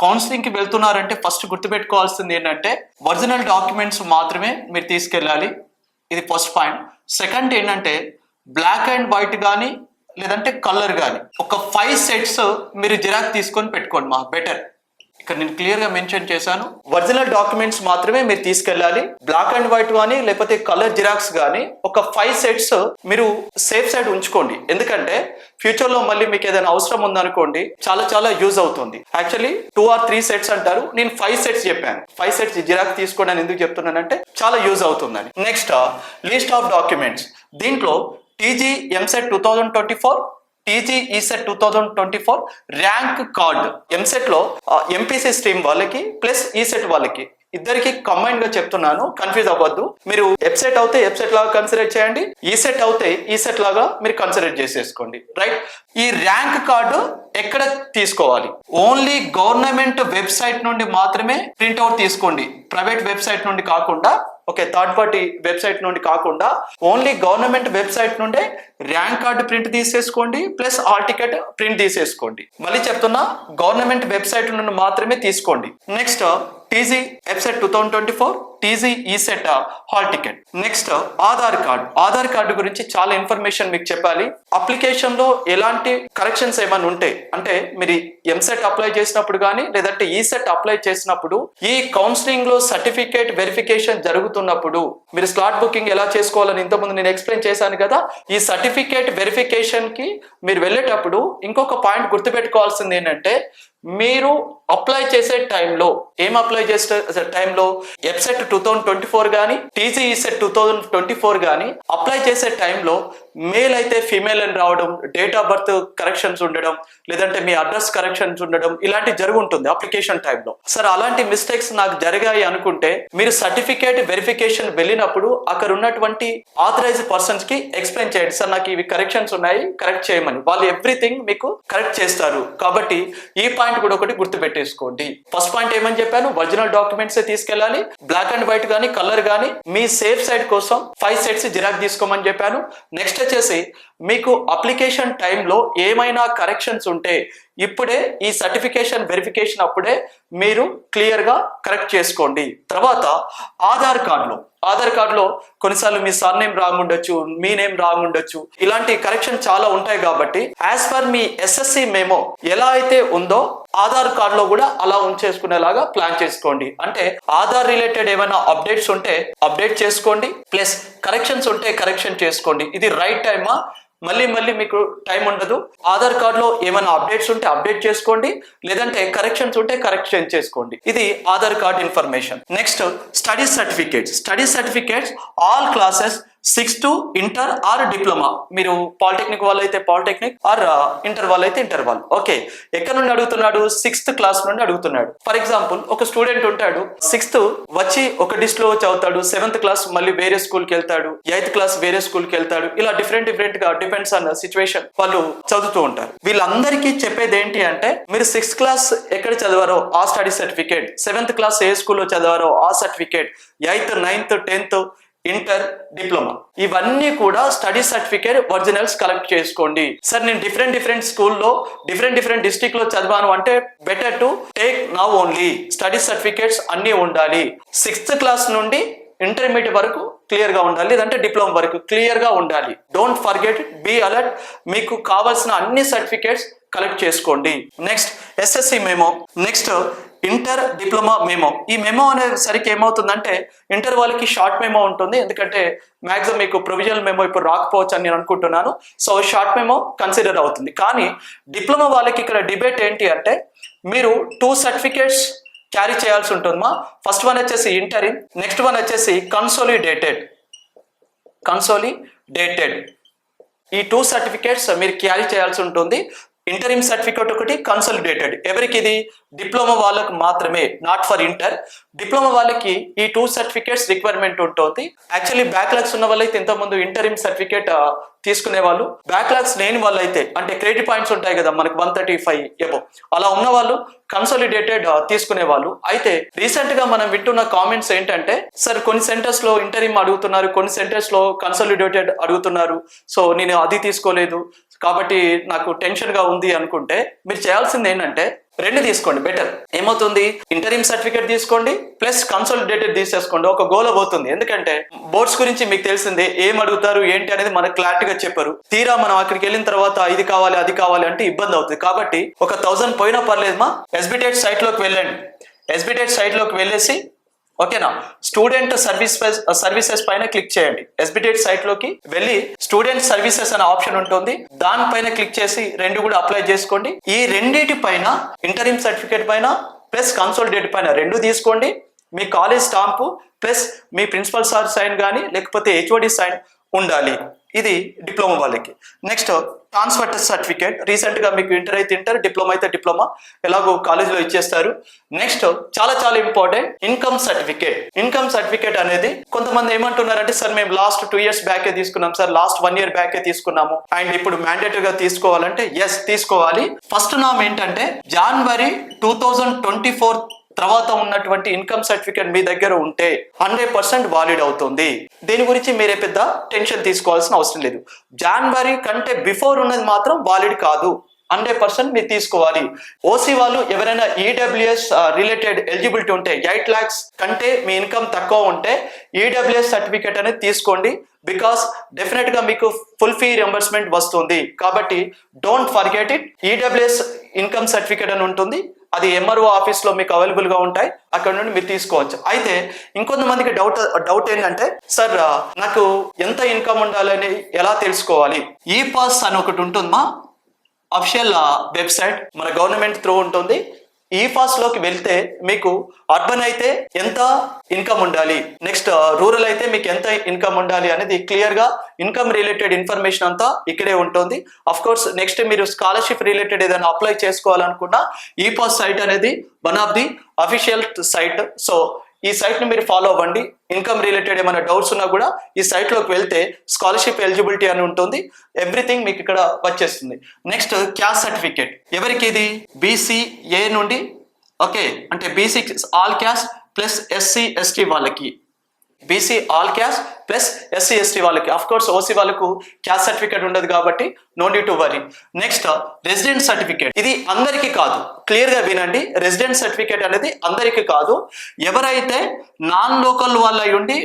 కౌన్సిలింగ్కి వెళ్తున్నారంటే ఫస్ట్ గుర్తుపెట్టుకోవాల్సింది ఏంటంటే ఒరిజినల్ డాక్యుమెంట్స్ మాత్రమే మీరు తీసుకెళ్ళాలి. ఇది ఫస్ట్ పాయింట్. సెకండ్ ఏంటంటే బ్లాక్ అండ్ వైట్ కానీ లేదంటే కలర్ కానీ ఒక 5 సెట్స్ మీరు జిరాక్స్ తీసుకొని పెట్టుకోండి, మాకు బెటర్. ఇక్కడ నేను క్లియర్ గా మెన్షన్ చేశాను, ఒరిజినల్ డాక్యుమెంట్స్ మాత్రమే మీరు తీసుకెళ్ళాలి. బ్లాక్ అండ్ వైట్ కానీ లేకపోతే కలర్ జిరాక్స్ కానీ ఒక 5 సెట్స్ మీరు సేఫ్ సైడ్ ఉంచుకోండి. ఎందుకంటే ఫ్యూచర్ లో మళ్ళీ మీకు ఏదైనా అవసరం ఉందనుకోండి, చాలా యూజ్ అవుతుంది. యాక్చువల్లీ 2 or 3 సెట్స్ అంటారు, నేను 5 సెట్స్ చెప్పాను. 5 సెట్స్ జిరాక్స్ తీసుకోండి అని ఎందుకు చెప్తున్నానంటే చాలా యూజ్ అవుతుందని. Next list of documents. దీంట్లో TG EAMCET 2024, TG ECET 2024 rank card. EAMCET లో ఎంపీసీ స్ట్రీమ్ వాళ్ళకి ప్లస్ ఈసెట్ వాళ్ళకి ఇద్దరికి కంబైన్ గా చెప్తున్నాను, కన్ఫ్యూజ్ అవ్వద్దు. మీరు ఎఫ్సెట్ అవుతే ఎఫ్సెట్ లాగా కన్సిడర్ చేయండి, ఈసెట్ అవుతే ఈసెట్ లాగా మీరు కన్సిడర్ చేసేసుకోండి, రైట్. ఈ ర్యాంక్ కార్డు ఎక్కడ తీసుకోవాలి? ఓన్లీ గవర్నమెంట్ వెబ్సైట్ నుండి మాత్రమే ప్రింట్అవుట్ తీసుకోండి, ప్రైవేట్ వెబ్సైట్ నుండి కాకుండా. ఓకే, థర్డ్ పార్టీ వెబ్సైట్ నుండి కాకుండా ఓన్లీ గవర్నమెంట్ వెబ్సైట్ నుండే ర్యాంక్ కార్డు ప్రింట్ తీసేసుకోండి, ప్లస్ హాల్ టికెట్ ప్రింట్ తీసేసుకోండి. మళ్ళీ చెప్తున్నా, గవర్నమెంట్ వెబ్సైట్ నుండి మాత్రమే తీసుకోండి. Next TG EAPCET 2024, TG ECET hall ticket. Next Aadhaar card. Aadhaar card గురించి చాలా ఇన్ఫర్మేషన్ మీకు చెప్పాలి. అప్లికేషన్ లో ఎలాంటి కరెక్షన్స్ ఏమైనా ఉంటే, అంటే మీరు ఎంసెట్ అప్లై చేసినప్పుడు కానీ లేదంటే ఈసెట్ అప్లై చేసినప్పుడు ఈ కౌన్సిలింగ్ లో సర్టిఫికేట్ వెరిఫికేషన్ జరుగుతున్నప్పుడు మీరు స్లాట్ బుకింగ్ ఎలా చేసుకోవాలని ఇంతకుముందు నేను ఎక్స్ప్లెయిన్ చేశాను కదా. ఈ సర్టిఫికేట్ వెరిఫికేషన్ కి మీరు వెళ్ళేటప్పుడు ఇంకొక పాయింట్ గుర్తుపెట్టుకోవాల్సింది ఏంటంటే, మీరు అప్లై చేసే టైంలో అప్లై చేసే టైంలో ఎఫ్సెట్ 2024 కానీ టీజీ ఈసెట్ 2024 కానీ అప్లై చేసే టైంలో మేల్ అయితే ఫీమేల్ అని రావడం, డేట్ ఆఫ్ బర్త్ కరెక్షన్స్ ఉండడం, లేదంటే మీ అడ్రస్ కరెక్షన్స్ ఉండడం, ఇలాంటి జరుగుతుంది అప్లికేషన్ టైంలో. సార్ అలాంటి మిస్టేక్స్ నాకు జరిగాయి అనుకుంటే మీరు సర్టిఫికేట్ వెరిఫికేషన్ వెళ్ళినప్పుడు అక్కడ ఉన్నటువంటి ఆథరైజ్డ్ పర్సన్స్ కి ఎక్స్ప్లెయిన్ చేయండి, సార్ నాకు ఇవి కరెక్షన్స్ ఉన్నాయి, కరెక్ట్ చేయమని. వాళ్ళు ఎవ్రీథింగ్ మీకు కరెక్ట్ చేస్తారు. కాబట్టి ఈ పాయింట్ కూడా ఒకటి గుర్తుపెట్టేసుకోండి. ఫస్ట్ పాయింట్ ఏమని చెప్పాను, ఒరిజినల్ డాక్యుమెంట్స్ తీసుకెళ్ళాలి. బ్లాక్ అండ్ వైట్ కానీ కలర్ కానీ మీ సేఫ్ సైడ్ కోసం 5 సెట్స్ జిరాక్స్ తీసుకోమని చెప్పాను. నెక్స్ట్ వచ్చేసి మీకు అప్లికేషన్ టైంలో ఏమైనా కరెక్షన్స్ ఉంటే ఇప్పుడే ఈ సర్టిఫికేషన్ వెరిఫికేషన్ అప్పుడే మీరు క్లియర్ గా కరెక్ట్ చేసుకోండి. తర్వాత ఆధార్ కార్డులో కొన్నిసార్లు మీ సర్ నేమ్ రాంగ్ ఉండొచ్చు, మీ నేమ్ రాంగ్ ఉండొచ్చు, ఇలాంటి కరెక్షన్ చాలా ఉంటాయి. కాబట్టి యాజ్ పర్ మీ ఎస్ఎస్సి మెమో ఎలా అయితే ఉందో ఆధార్ కార్డులో కూడా అలా ఉంచేసుకునేలాగా ప్లాన్ చేసుకోండి. అంటే ఆధార్ రిలేటెడ్ ఏమైనా అప్డేట్స్ ఉంటే అప్డేట్ చేసుకోండి, ప్లస్ కరెక్షన్స్ ఉంటే కరెక్షన్ చేసుకోండి. ఇది రైట్ టైమా? మళ్ళీ మీకు టైం ఉండదు. ఆధార్ కార్డులో ఏమైనా అప్డేట్స్ ఉంటే అప్డేట్ చేసుకోండి, లేదంటే కరెక్షన్స్ ఉంటే కరెక్షన్ చేసుకోండి. ఇది Aadhaar card information. Next study certificates all classes 6 to inter or diploma. మీరు పాలిటెక్నిక్ వాళ్ళు అయితే పాలిటెక్నిక్ ఆర్ ఇంటర్ వాళ్ళు అయితే ఇంటర్ వాళ్ళు. ఓకే, ఎక్కడ నుండి అడుగుతున్నాడు? 6th క్లాస్ నుండి అడుగుతున్నాడు. ఫర్ ఎగ్జాంపుల్ ఒక స్టూడెంట్ ఉంటాడు, 6th వచ్చి ఒక డిస్ట్లో చదువుతాడు, 7th క్లాస్ మళ్ళీ వేరే స్కూల్కి వెళ్తాడు, 8th క్లాస్ వేరే స్కూల్కి వెళ్తాడు. ఇలా డిఫరెంట్ గా డిపెండ్స్ ఆన్ సిచ్యువేషన్ వాళ్ళు చదువుతూ ఉంటారు. వీళ్ళందరికీ చెప్పేది ఏంటి అంటే, మీరు 6th క్లాస్ ఎక్కడ చదివారో ఆ స్టడీ సర్టిఫికేట్, 7th క్లాస్ ఏ స్కూల్లో చదివారో ఆ certificate, 8th, 9th, 10th, inter, diploma, ఇవన్నీ కూడా స్టడీ సర్టిఫికేట్ ఒరిజినల్స్ కలెక్ట్ చేసుకోండి. సార్ నేను డిఫరెంట్ స్కూల్లో డిఫరెంట్ డిస్ట్రిక్ట్ లో చదివాను అంటే better to take now only study certificates అన్ని ఉండాలి. 6th క్లాస్ నుండి ఇంటర్మీడియట్ వరకు క్లియర్ గా ఉండాలి, లేదంటే డిప్లొమా వరకు క్లియర్ గా ఉండాలి. Don't forget, be alert. మీకు కావాల్సిన అన్ని సర్టిఫికేట్స్ కలెక్ట్ చేసుకోండి. Next SSC memo. Next inter diploma memo. ఈ మెమో అనేసరికి ఏమవుతుందంటే ఇంటర్ వాళ్ళకి షార్ట్ మెమో ఉంటుంది, ఎందుకంటే మ్యాక్సిమం మీకు ప్రొవిజనల్ మెమో ఇప్పుడు రాకపోవచ్చు అని నేను అనుకుంటున్నాను. సో షార్ట్ మెమో కన్సిడర్ అవుతుంది. కానీ డిప్లొమా వాళ్ళకి ఇక్కడ డిబేట్ ఏంటి అంటే మీరు 2 సర్టిఫికేట్స్ క్యారీ చేయాల్సి ఉంటుందమ్మా. ఫస్ట్ వన్ వచ్చేసి ఇంటరిమ్, నెక్స్ట్ వన్ వచ్చేసి కన్సోలిడేటెడ్. ఈ 2 సర్టిఫికేట్స్ మీరు క్యారీ చేయాల్సి ఉంటుంది. ఇంటరిమ్ సర్టిఫికేట్ ఒకటి, కన్సోలిడేటెడ్. ఎవరికి ఇది? డిప్లొమా వాళ్ళకు మాత్రమే, నాట్ ఫర్ ఇంటర్. డిప్లొమా వాళ్ళకి ఈ 2 సర్టిఫికేట్స్ రిక్వైర్మెంట్ ఉంటుంది. యాక్చువల్లీ బ్యాక్లాగ్స్ ఉన్న వాళ్ళైతే ఇంతకుముందు ఇంటరిమ్ సర్టిఫికేట్ తీసుకునే వాళ్ళు, బ్యాక్లాగ్స్ లేని వాళ్ళు అయితే అంటే క్రెడిట్ పాయింట్స్ ఉంటాయి కదా మనకు 135 ఎబో, అలా ఉన్న వాళ్ళు కన్సోలిడేటెడ్ తీసుకునే వాళ్ళు. అయితే రీసెంట్ గా మనం వింటున్న కామెంట్స్ ఏంటంటే సార్ కొన్ని సెంటర్స్ లో ఇంటరిమ్ అడుగుతున్నారు, కొన్ని సెంటర్స్ లో కన్సోలిడేటెడ్ అడుగుతున్నారు, సో నేను అది తీసుకోలేదు కాబట్టి నాకు టెన్షన్ గా ఉంది అనుకుంటే మీరు చేయాల్సింది ఏంటంటే 2 తీసుకోండి, బెటర్. ఏమవుతుంది? ఇంటరిమ్ సర్టిఫికేట్ తీసుకోండి ప్లస్ కన్సోలిడేటెడ్ తీసేసుకోండి, ఒక గోల్ పోతుంది. ఎందుకంటే బోర్డ్స్ గురించి మీకు తెలిసిందే, ఏం అడుగుతారు ఏంటి అనేది మనకు క్లారిటీగా చెప్పరు. తీరా మనం అక్కడికి వెళ్ళిన తర్వాత ఇది కావాలి అది కావాలి అంటే ఇబ్బంది అవుతుంది. కాబట్టి ఒక 1000 పోయినా పర్లేదమ్మా, ఎస్బిటెట్ సైట్ లోకి వెళ్ళండి. ఎస్బిటెట్ సైట్ లోకి వెళ్ళేసి ఓకేనా, స్టూడెంట్ సర్వీసెస్ పైన క్లిక్ చేయండి. ఎస్బిటెట్ సైట్ లోకి వెళ్ళి స్టూడెంట్ సర్వీసెస్ అనే ఆప్షన్ ఉంటుంది, దానిపైన క్లిక్ చేసి 2 కూడా అప్లై చేసుకోండి. ఈ రెండిటి పైన ఇంటరిమ్ సర్టిఫికేట్ పైన ప్లస్ కన్సోలిడేట్ పైన 2 తీసుకోండి. మీ కాలేజ్ స్టాంపు ప్లస్ మీ ప్రిన్సిపల్ సార్ సైన్ కానీ లేకపోతే హెచ్ఓడి సైన్ ఉండాలి. ఇది డిప్లొమా వాళ్ళకి. Next transfer certificate. రీసెంట్ గా మీకు ఇంటర్ అయితే ఇంటర్, డిప్లొమా అయితే డిప్లొమా, ఎలాగో కాలేజీలో ఇచ్చేస్తారు. నెక్స్ట్ చాలా చాలా important income certificate. Income certificate అనేది కొంతమంది ఏమంటున్నారంటే సార్ మేము లాస్ట్ 2 years బ్యాకే తీసుకున్నాం సార్, లాస్ట్ 1 year బ్యాకే తీసుకున్నాము అండ్ ఇప్పుడు మ్యాండేటరీగా తీసుకోవాలంటే ఎస్ తీసుకోవాలి. ఫస్ట్ నామ్ ఏంటంటే January 2024 తర్వాత ఉన్నటువంటి ఇన్కమ్ సర్టిఫికేట్ మీ దగ్గర ఉంటే 100% వాలిడ్ అవుతుంది. దీని గురించి మీరే పెద్ద టెన్షన్ తీసుకోవాల్సిన అవసరం లేదు. జనవరి కంటే బిఫోర్ ఉన్నది మాత్రం వాలిడ్ కాదు, 100% మీరు తీసుకోవాలి. ఓసీ వాళ్ళు ఎవరైనా ఈడబ్ల్యూఎస్ రిలేటెడ్ ఎలిజిబిలిటీ ఉంటే 8 lakhs కంటే మీ ఇన్కమ్ తక్కువ ఉంటే ఈడబ్ల్యూఎస్ సర్టిఫికేట్ అనేది తీసుకోండి. బికాస్ డెఫినెట్ గా మీకు ఫుల్ ఫీ రింబర్స్మెంట్ వస్తుంది. కాబట్టి don't forget it. EWS income certificate అని ఉంటుంది, అది ఎంఆర్ఓ ఆఫీస్ లో మీకు అవైలబుల్ గా ఉంటాయి, అక్కడ నుండి మీరు తీసుకోవచ్చు. అయితే ఇంకొంతమందికి డౌట్ ఏంటంటే సార్ నాకు ఎంత ఇన్కమ్ ఉండాలని ఎలా తెలుసుకోవాలి? ఈ పాస్ అని ఒకటి ఉంటుందా, అఫిషియల్ వెబ్సైట్ మన గవర్నమెంట్ త్రూ ఉంటుంది. ఈ పాస్ లోకి వెళ్తే మీకు అర్బన్ అయితే ఎంత ఇన్కమ్ ఉండాలి, నెక్స్ట్ రూరల్ అయితే మీకు ఎంత ఇన్కమ్ ఉండాలి అనేది క్లియర్ గా ఇన్కమ్ రిలేటెడ్ ఇన్ఫర్మేషన్ అంతా ఇక్కడే ఉంటుంది. అఫ్ కోర్స్ నెక్స్ట్ మీరు స్కాలర్షిప్ రిలేటెడ్ ఏదైనా అప్లై చేసుకోవాలనుకున్నా ఈ పాస్ సైట్ అనేది one of the official site. So ఈ సైట్ ని మీరు ఫాలో అవ్వండి. ఇన్కమ్ రిలేటెడ్ ఏమైనా డౌట్స్ ఉన్నా కూడా ఈ సైట్ లోకి వెళ్తే స్కాలర్షిప్ ఎలిజిబిలిటీ అని ఉంటుంది, ఎవ్రీథింగ్ మీకు ఇక్కడ వచ్చేస్తుంది. Next caste certificate. ఎవరికి ఇది? BCA నుండి ఓకే, అంటే BC all caste plus SC ST వాళ్ళకి, BC all caste plus SC ST వాళ్ళకి. అఫ్ కోర్స్ ఓసీ వాళ్ళకు క్యాస్ట్ సర్టిఫికేట్ ఉండదు కాబట్టి no need to worry. Next resident certificate. ఇది అందరికీ కాదు, క్లియర్ గా వినండి. రెసిడెంట్ సర్టిఫికేట్ అనేది అందరికీ కాదు, ఎవరైతే నాన్ లోకల్ వాళ్ళ ఉండి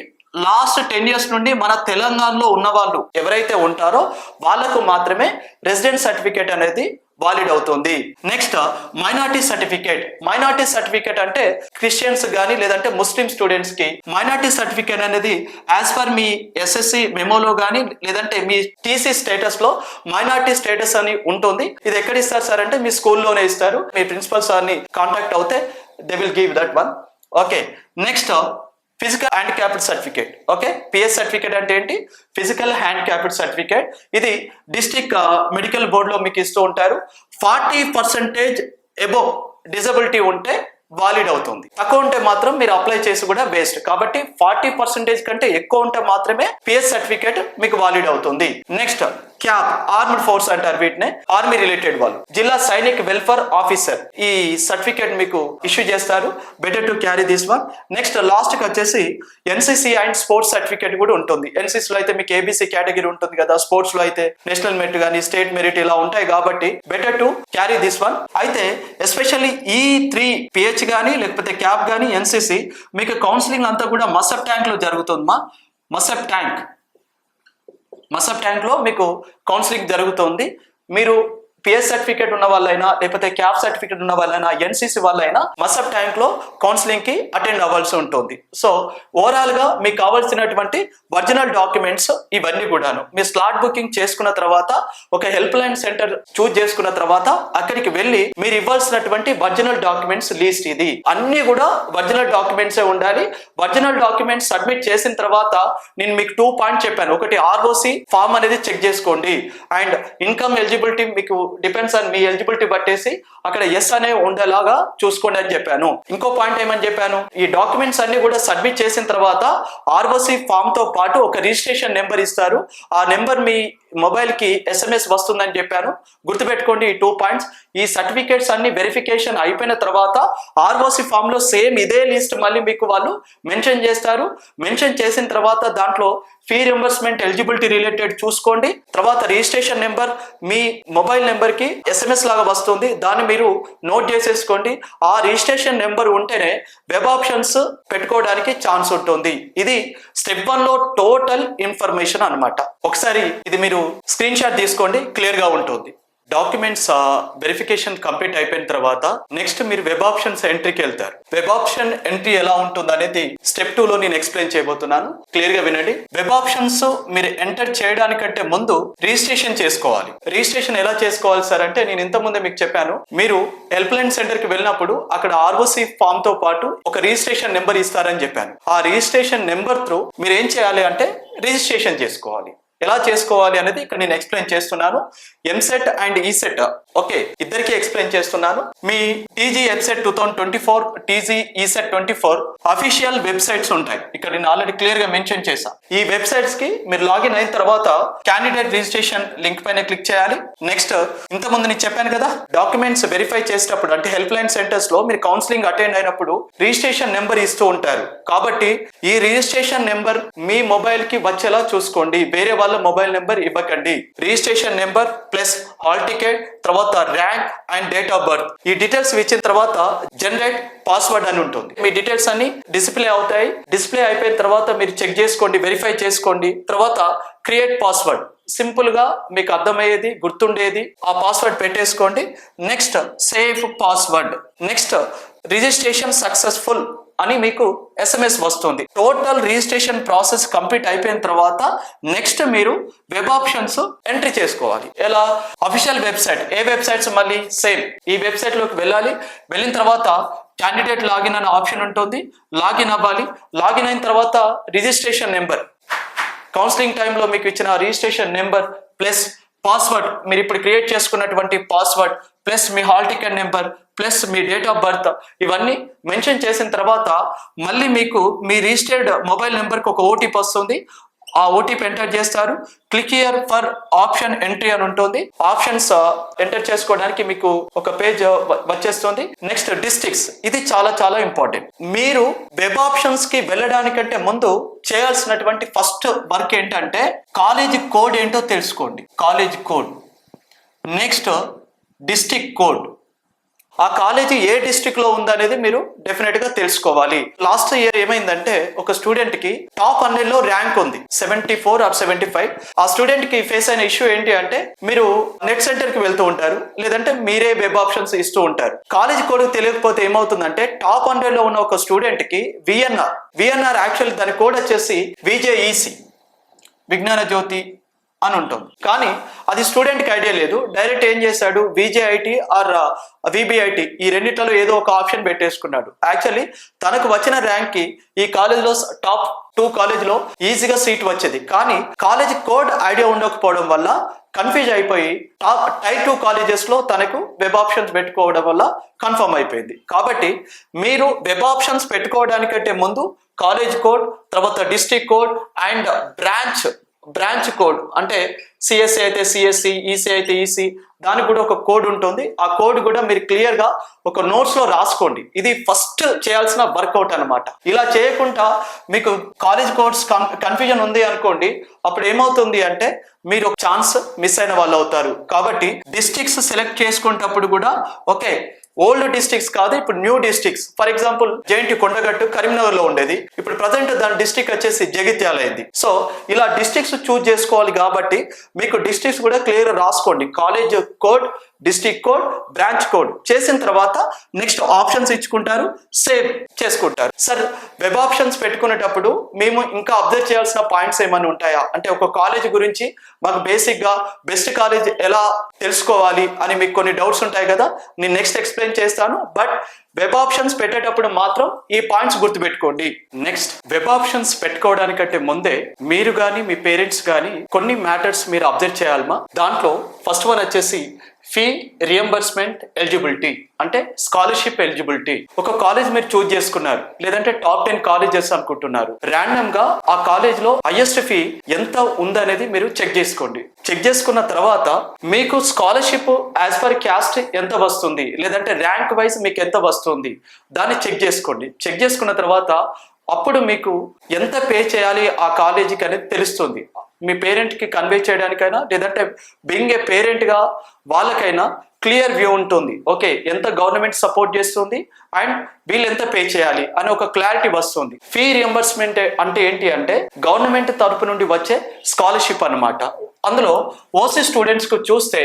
లాస్ట్ 10 years నుండి మన తెలంగాణలో ఉన్న వాళ్ళు ఎవరైతే ఉంటారో వాళ్ళకు మాత్రమే రెసిడెంట్ సర్టిఫికేట్ అనేది వాలిడ్ అవుతుంది. Next minority certificate. Minority certificate అంటే క్రిస్టియన్స్ కానీ లేదంటే ముస్లిం స్టూడెంట్స్ కి మైనారిటీ సర్టిఫికేట్ అనేది యాజ్ పర్ మీ SSC మెమోలో కానీ లేదంటే మీ TC స్టేటస్ లో మైనారిటీ స్టేటస్ అని ఉంటుంది. ఇది ఎక్కడ ఇస్తారు సార్ అంటే మీ స్కూల్లోనే ఇస్తారు. మీ ప్రిన్సిపల్ సార్ ని కాంటాక్ట్ అవుతే they will give that one. Okay, next physical handicapped certificate. Okay, PS certificate అంటే ఏంటి? Physical handicapped certificate. ఇది డిస్ట్రిక్ట్ మెడికల్ బోర్డులో మీకు ఇస్తూ ఉంటారు. 40% అబోవ్ డిజబిలిటీ ఉంటే వాలిడ్ అవుతుంది, తక్కువ ఉంటే మాత్రం మీరు అప్లై చేసి కూడా వేస్ట్. కాబట్టి 40% కంటే ఎక్కువ ఉంటే మాత్రమే PS సర్టిఫికేట్ మీకు వాలిడ్ అవుతుంది. నెక్స్ట్ క్యాప్, ఆర్మ్డ్ ఫోర్స్ అంటారు వీటిని, ఆర్మీ రిలేటెడ్ వాళ్ళు. జిల్లా సైనిక్ వెల్ఫేర్ ఆఫీసర్ ఈ సర్టిఫికేట్ మీకు ఇష్యూ చేస్తారు. Better to carry this one. Next last కి వచ్చేసి NCC అండ్ స్పోర్ట్స్ సర్టిఫికేట్ కూడా ఉంటుంది. NCC లో అయితే మీకు ABC కేటగిరీ ఉంటుంది కదా, స్పోర్ట్స్ లో అయితే నేషనల్ మెరిట్ కానీ స్టేట్ మెరిట్ ఇలా ఉంటాయి కాబట్టి better to carry this one. అయితే ఎస్పెషల్లీ ఈ 3 PH కానీ లేకపోతే క్యాప్ కానీ NCC మీకు కౌన్సిలింగ్ అంతా కూడా మసబ్ ట్యాంక్ లో జరుగుతుందమ్మా. మసబ్ ట్యాంక్ లో మీకు కౌన్సిలింగ్ జరుగుతుంది. మీరు పిఎస్ సర్టిఫికేట్ ఉన్న వాళ్ళైనా లేకపోతే క్యాప్ సర్టిఫికేట్ ఉన్న వాళ్ళైనా ఎన్సీసీ వాళ్ళైనా మసప్ ట్యాంక్ లో కౌన్సిలింగ్ కి అటెండ్ అవ్వాల్సి ఉంటుంది. సో ఓవరాల్ గా మీకు కావాల్సినటువంటి ఒరిజినల్ డాక్యుమెంట్స్ ఇవన్నీ కూడాను మీ స్లాట్ బుకింగ్ చేసుకున్న తర్వాత ఒక హెల్ప్ లైన్ సెంటర్ చూజ్ చేసుకున్న తర్వాత అక్కడికి వెళ్ళి మీరు ఇవ్వాల్సినటువంటి ఒరిజినల్ డాక్యుమెంట్స్ లిస్ట్ ఇది. అన్ని కూడా ఒరిజినల్ డాక్యుమెంట్స్ ఉండాలి. ఒరిజినల్ డాక్యుమెంట్స్ సబ్మిట్ చేసిన తర్వాత నేను మీకు 2 పాయింట్స్ చెప్పాను. ఒకటి ఆర్ఓసి ఫామ్ అనేది చెక్ చేసుకోండి అండ్ ఇన్కమ్ ఎలిజిబిలిటీ మీకు డిపెండ్స్ ఆన్ మీ ఎలిజిబిలిటీ బట్టేసి అక్కడ ఎస్ అనే ఉండేలాగా చూసుకోండి అని చెప్పాను. ఇంకో పాయింట్ ఏమని చెప్పాను, ఈ డాక్యుమెంట్స్ అన్ని కూడా సబ్మిట్ చేసిన తర్వాత ఆర్ఓసి ఫామ్ తో పాటు ఒక రిజిస్ట్రేషన్ నెంబర్ ఇస్తారు. ఆ నెంబర్ మీ మొబైల్ కి ఎస్ఎంఎస్ వస్తుందని చెప్పాను. గుర్తుపెట్టుకోండి ఈ 2 పాయింట్స్. ఈ సర్టిఫికేట్స్ అన్ని వెరిఫికేషన్ అయిపోయిన తర్వాత ఆర్ఓసి ఫామ్ లో సేమ్ ఇదే లిస్ట్ మళ్ళీ మీకు వాళ్ళు మెన్షన్ చేస్తారు. మెన్షన్ చేసిన తర్వాత దాంట్లో ఫీ రింబర్స్మెంట్ ఎలిజిబిలిటీ రిలేటెడ్ చూసుకోండి. తర్వాత రిజిస్ట్రేషన్ నెంబర్ మీ మొబైల్ నెంబర్ కి ఎస్ఎంఎస్ లాగా వస్తుంది, దాన్ని మీరు నోట్ చేసేసుకోండి. ఆ రిజిస్ట్రేషన్ నెంబర్ ఉంటేనే వెబ్ ఆప్షన్స్ పెట్టుకోవడానికి ఛాన్స్ ఉంటుంది. ఇది స్టెప్ 1 లో టోటల్ ఇన్ఫర్మేషన్ అన్నమాట. ఒకసారి ఇది మీరు స్క్రీన్ షాట్ తీసుకోండి, క్లియర్ గా ఉంటుంది. డాక్యుమెంట్స్ వెరిఫికేషన్ కంప్లీట్ అయిపోయిన తర్వాత నెక్స్ట్ మీరు వెబ్ ఆప్షన్స్ ఎంట్రీకి వెళ్తారు. వెబ్ ఆప్షన్ ఎంట్రీ ఎలా ఉంటుంది అనేది స్టెప్ 2 లో నేను ఎక్స్ప్లెయిన్ చేయబోతున్నాను, క్లియర్ గా వినండి. వెబ్ ఆప్షన్స్ మీరు ఎంటర్ చేయడానికంటే ముందు రిజిస్ట్రేషన్ చేసుకోవాలి. రిజిస్ట్రేషన్ ఎలా చేసుకోవాలి సార్ అంటే నేను ఇంత ముందే మీకు చెప్పాను. మీరు హెల్ప్ లైన్ సెంటర్ కి వెళ్ళినప్పుడు అక్కడ ఆర్ఓసి ఫామ్ తో పాటు ఒక రిజిస్ట్రేషన్ నెంబర్ ఇస్తారని చెప్పాను. ఆ రిజిస్ట్రేషన్ నెంబర్ త్రూ మీరు ఏం చేయాలి అంటే రిజిస్ట్రేషన్ చేసుకోవాలి. ఎలా చేసుకోవాలి అనేది ఇక్కడ నేను ఎక్స్ప్లెయిన్ చేస్తున్నాను. ఎంసెట్ అండ్ ఈసెట్ ఓకే ఇద్దరికి ఎక్స్ప్లెయిన్ చేస్తున్నాను. మీ TG EAPCET 2024 TG ECET 24 official websites ఉంటాయి. ఇక్కడ నేను ఆల్రెడీ క్లియర్ గా మెన్షన్ చేశాను. ఈ వెబ్సైట్స్ కి మీరు లాగిన్ అయిన తర్వాత క్యాండిడేట్ రిజిస్ట్రేషన్ లింక్ పైన క్లిక్ చేయాలి. నెక్స్ట్ ఇంతకుముందు నేను చెప్పాను కదా, డాక్యుమెంట్స్ వెరిఫై చేసేటప్పుడు అంటే హెల్ప్ లైన్ సెంటర్స్ లో మీరు కౌన్సిలింగ్ అటెండ్ అయినప్పుడు రిజిస్ట్రేషన్ నెంబర్ ఇస్తూ ఉంటారు. కాబట్టి ఈ రిజిస్ట్రేషన్ నెంబర్ మీ మొబైల్ కి వచ్చేలా చూసుకోండి, వేరే వాళ్ళ మొబైల్ నెంబర్ ఇవ్వకండి. Registration number plus hall ticket, తర్వాత rank and date of birth, ఈ డీటెయిల్స్ ఇచ్చిన తర్వాత జనరేట్ పాస్వర్డ్ అని ఉంటుంది. మీ డీటెయిల్స్ అన్ని డిస్ప్లే అవుతాయి. డిస్ప్లే అయిపోయిన తర్వాత మీరు చెక్ చేసుకోండి, వెరిఫై చేసుకోండి. తర్వాత క్రియేట్ పాస్వర్డ్, సింపుల్ గా మీకు అర్థమయ్యేది గుర్తుండేది ఆ పాస్వర్డ్ పెట్టేసుకోండి. Next save password, next registration successful అని మీకు ఎస్ఎంఎస్ వస్తుంది. టోటల్ రిజిస్ట్రేషన్ ప్రాసెస్ కంప్లీట్ అయిపోయిన తర్వాత నెక్స్ట్ మీరు వెబ్ ఆప్షన్స్ ఎంట్రీ చేసుకోవాలి. ఎలా? అఫీషియల్ వెబ్సైట్, ఏ వెబ్సైట్స్ మళ్ళీ సేమ్ ఈ వెబ్సైట్ లోకి వెళ్ళాలి. వెళ్ళిన తర్వాత క్యాండిడేట్ లాగిన్ అనే ఆప్షన్ ఉంటుంది, లాగిన్ అవ్వాలి. లాగిన్ అయిన తర్వాత రిజిస్ట్రేషన్ నెంబర్, కౌన్సిలింగ్ టైంలో మీకు ఇచ్చిన రిజిస్ట్రేషన్ నెంబర్ ప్లస్ పాస్వర్డ్, మీరు ఇప్పుడు క్రియేట్ చేసుకున్నటువంటి password plus me hall ticket number plus me date of birth ఇవన్నీ మెన్షన్ చేసిన తర్వాత మళ్ళీ మీకు మీ రిజిస్టర్డ్ మొబైల్ నెంబర్కి ఒక ఓటీపీ వస్తుంది. ఆ ఓటీపీ ఎంటర్ చేస్తారు. Click here for option entry అని ఉంటుంది. ఆప్షన్స్ ఎంటర్ చేసుకోవడానికి మీకు ఒక పేజ్ వచ్చేస్తుంది. నెక్స్ట్ డిస్ట్రిక్ట్స్, ఇది చాలా చాలా ఇంపార్టెంట్. మీరు వెబ్ ఆప్షన్స్ కి వెళ్ళడానికంటే ముందు చేయాల్సినటువంటి ఫస్ట్ వర్క్ ఏంటంటే కాలేజీ కోడ్ ఏంటో తెలుసుకోండి. College code, next district code, ఆ కాలేజీ ఏ డిస్ట్రిక్ట్ లో ఉందనేది మీరు డెఫినెట్ గా తెలుసుకోవాలి. లాస్ట్ ఇయర్ ఏమైందంటే ఒక స్టూడెంట్ కి టాప్ 100 లో ర్యాంక్ ఉంది, 74 or 75. ఆ స్టూడెంట్ కి ఫేస్ అయిన ఇష్యూ ఏంటి అంటే మీరు నెట్ సెంటర్ కి వెళ్తూ ఉంటారు, లేదంటే మీరే వెబ్ ఆప్షన్స్ ఇస్తూ ఉంటారు. కాలేజ్ కోడ్ తెలియకపోతే ఏమవుతుందంటే టాప్ 100 లో ఉన్న ఒక స్టూడెంట్ కి విఎన్ఆర్ యాక్చువల్ దాని కోడ్ వచ్చేసి విజేఈసి, విజ్ఞాన జ్యోతి అని ఉంటుంది. కానీ అది స్టూడెంట్కి ఐడియా లేదు. డైరెక్ట్ ఏం చేశాడు, విజేఐటి ఆర్ విబిఐటి ఈ రెండిట్లలో ఏదో ఒక ఆప్షన్ పెట్టేసుకున్నాడు. యాక్చువల్లీ తనకు వచ్చిన ర్యాంక్ కి ఈ కాలేజ్లో టాప్ 2 కాలేజ్లో ఈజీగా సీట్ వచ్చేది. కానీ కాలేజ్ కోడ్ ఐడియా ఉండకపోవడం వల్ల కన్ఫ్యూజ్ అయిపోయి టైర్ 2 కాలేజెస్ లో తనకు వెబ్ ఆప్షన్స్ పెట్టుకోవడం వల్ల కన్ఫర్మ్ అయిపోయింది. కాబట్టి మీరు వెబ్ ఆప్షన్స్ పెట్టుకోవడానికంటే ముందు కాలేజ్ కోడ్, తర్వాత district code and branch code, అంటే సిఎస్సి అయితే సిఎస్సి, ఈసీ అయితే ఈసీ, దానికి కూడా ఒక కోడ్ ఉంటుంది. ఆ కోడ్ కూడా మీరు క్లియర్ గా ఒక నోట్స్ లో రాసుకోండి. ఇది ఫస్ట్ చేయాల్సిన వర్కౌట్ అనమాట. ఇలా చేయకుండా మీకు కాలేజ్ కోడ్స్ కన్ఫ్యూజన్ ఉంది అనుకోండి, అప్పుడు ఏమవుతుంది అంటే మీరు ఒక ఛాన్స్ మిస్ అయిన వాళ్ళు అవుతారు. కాబట్టి డిస్ట్రిక్ట్స్ సెలెక్ట్ చేసుకునేటప్పుడు కూడా ఓకే ఓల్డ్ డిస్ట్రిక్ట్స్ కాదు, ఇప్పుడు new districts. For example JNT Kondagattu Karimnagar లో ఉండేది, ఇప్పుడు ప్రజెంట్ దాని డిస్ట్రిక్ట్ వచ్చేసి జగిత్యాల అయింది. సో ఇలా డిస్ట్రిక్ట్స్ చూజ్ చేసుకోవాలి. కాబట్టి మీకు డిస్ట్రిక్ట్స్ కూడా క్లియర్ రాసుకోండి. College code district code, branch code చేసిన తర్వాత నెక్స్ట్ ఆప్షన్స్ ఇచ్చుకుంటారు, సేవ్ చేసుకుంటారు. సార్ వెబ్ ఆప్షన్స్ పెట్టుకునేటప్పుడు మేము ఇంకా అబ్జర్వ్ చేయాల్సిన పాయింట్స్ ఏమైనా ఉంటాయా అంటే ఒక కాలేజ్ గురించి మాకు బేసిక్గా బెస్ట్ కాలేజ్ ఎలా తెలుసుకోవాలి అని మీకు కొన్ని డౌట్స్ ఉంటాయి కదా, నేను నెక్స్ట్ ఎక్స్ప్లెయిన్ చేస్తాను. బట్ వెబ్ ఆప్షన్స్ పెట్టేటప్పుడు మాత్రం ఈ పాయింట్స్ గుర్తుపెట్టుకోండి. నెక్స్ట్ వెబ్ ఆప్షన్స్ పెట్టుకోవడానికంటే ముందే మీరు కానీ మీ పేరెంట్స్ కానీ కొన్ని మ్యాటర్స్ మీరు అబ్జర్వ్ చేయాలమా. దాంట్లో ఫస్ట్ వన్ వచ్చేసి ఫీ రియంబర్స్మెంట్ ఎలిజిబిలిటీ అంటే స్కాలర్షిప్ ఎలిజిబిలిటీ. ఒక కాలేజ్ మీరు చూజ్ చేసుకున్నారు, లేదంటే టాప్ 10 కాలేజెస్ అనుకుంటున్నారు, ర్యాండమ్ గా ఆ కాలేజ్ లో హైయెస్ట్ ఫీ ఎంత ఉందనేది మీరు చెక్ చేసుకోండి. చెక్ చేసుకున్న తర్వాత మీకు స్కాలర్షిప్ యాజ్ పర్ క్యాస్ట్ ఎంత వస్తుంది, లేదంటే ర్యాంక్ వైజ్ మీకు ఎంత వస్తుంది దాన్ని చెక్ చేసుకోండి. చెక్ చేసుకున్న తర్వాత అప్పుడు మీకు ఎంత పే చేయాలి ఆ కాలేజీకి అనేది తెలుస్తుంది. మీ పేరెంట్కి కన్వే చేయడానికైనా లేదంటే బీయింగ్ ఏ పేరెంట్గా వాళ్ళకైనా క్లియర్ వ్యూ ఉంటుంది. ఓకే, ఎంత గవర్నమెంట్ సపోర్ట్ చేస్తుంది అండ్ వీళ్ళు ఎంత పే చేయాలి అని ఒక క్లారిటీ వస్తుంది. ఫీ రియంబర్స్మెంట్ అంటే ఏంటి అంటే గవర్నమెంట్ తరపు నుండి వచ్చే స్కాలర్షిప్ అన్నమాట. అందులో ఓసీ స్టూడెంట్స్కు చూస్తే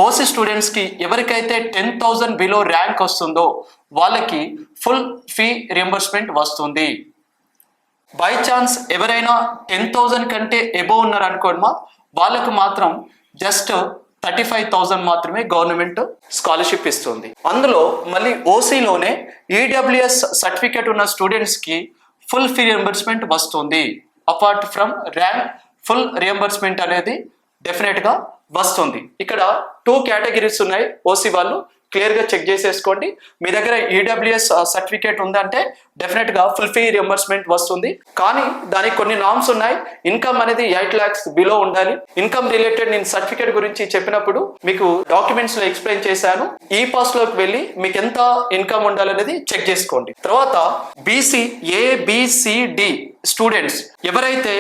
ఓసీ స్టూడెంట్స్కి ఎవరికైతే 10,000 బిలో ర్యాంక్ వస్తుందో వాళ్ళకి ఫుల్ ఫీ రియంబర్స్మెంట్ వస్తుంది. బై ఛాన్స్ ఎవరైనా 10,000 కంటే ఎబోవ్ ఉన్నారు అనుకోండి, వాళ్ళకు మాత్రం జస్ట్ 35,000 మాత్రమే గవర్నమెంట్ స్కాలర్షిప్ ఇస్తుంది. అందులో మళ్ళీ ఓసీలోనే ఈడబ్ల్యూఎస్ సర్టిఫికేట్ ఉన్న స్టూడెంట్స్కి ఫుల్ ఫీ రియంబర్స్మెంట్ వస్తుంది. Apart from rank full reimbursement అనేది డెఫినెట్గా వస్తుంది. ఇక్కడ 2 కేటగిరీస్ ఉన్నాయి. ఓసీ వాళ్ళు క్లియర్గా చెక్ చేసేసుకోండి. మీ దగ్గర ఈడబ్ల్యూఎస్ సర్టిఫికేట్ ఉందంటే డెఫినెట్గా ఫుల్ ఫీ రియంబర్స్మెంట్ వస్తుంది. కానీ దానికి కొన్ని నామ్స్ ఉన్నాయి. ఇన్కమ్ అనేది 8 lakhs బిలో ఉండాలి. ఇన్కమ్ రిలేటెడ్ నేను సర్టిఫికేట్ గురించి చెప్పినప్పుడు మీకు డాక్యుమెంట్స్ లో ఎక్స్ప్లెయిన్ చేశాను. ఈ పాస్ లోకి వెళ్ళి మీకు ఎంత ఇన్కమ్ ఉండాలనేది చెక్ చేసుకోండి. తర్వాత బీసీ ఏబిసిడి స్టూడెంట్స్ ఎవరైతే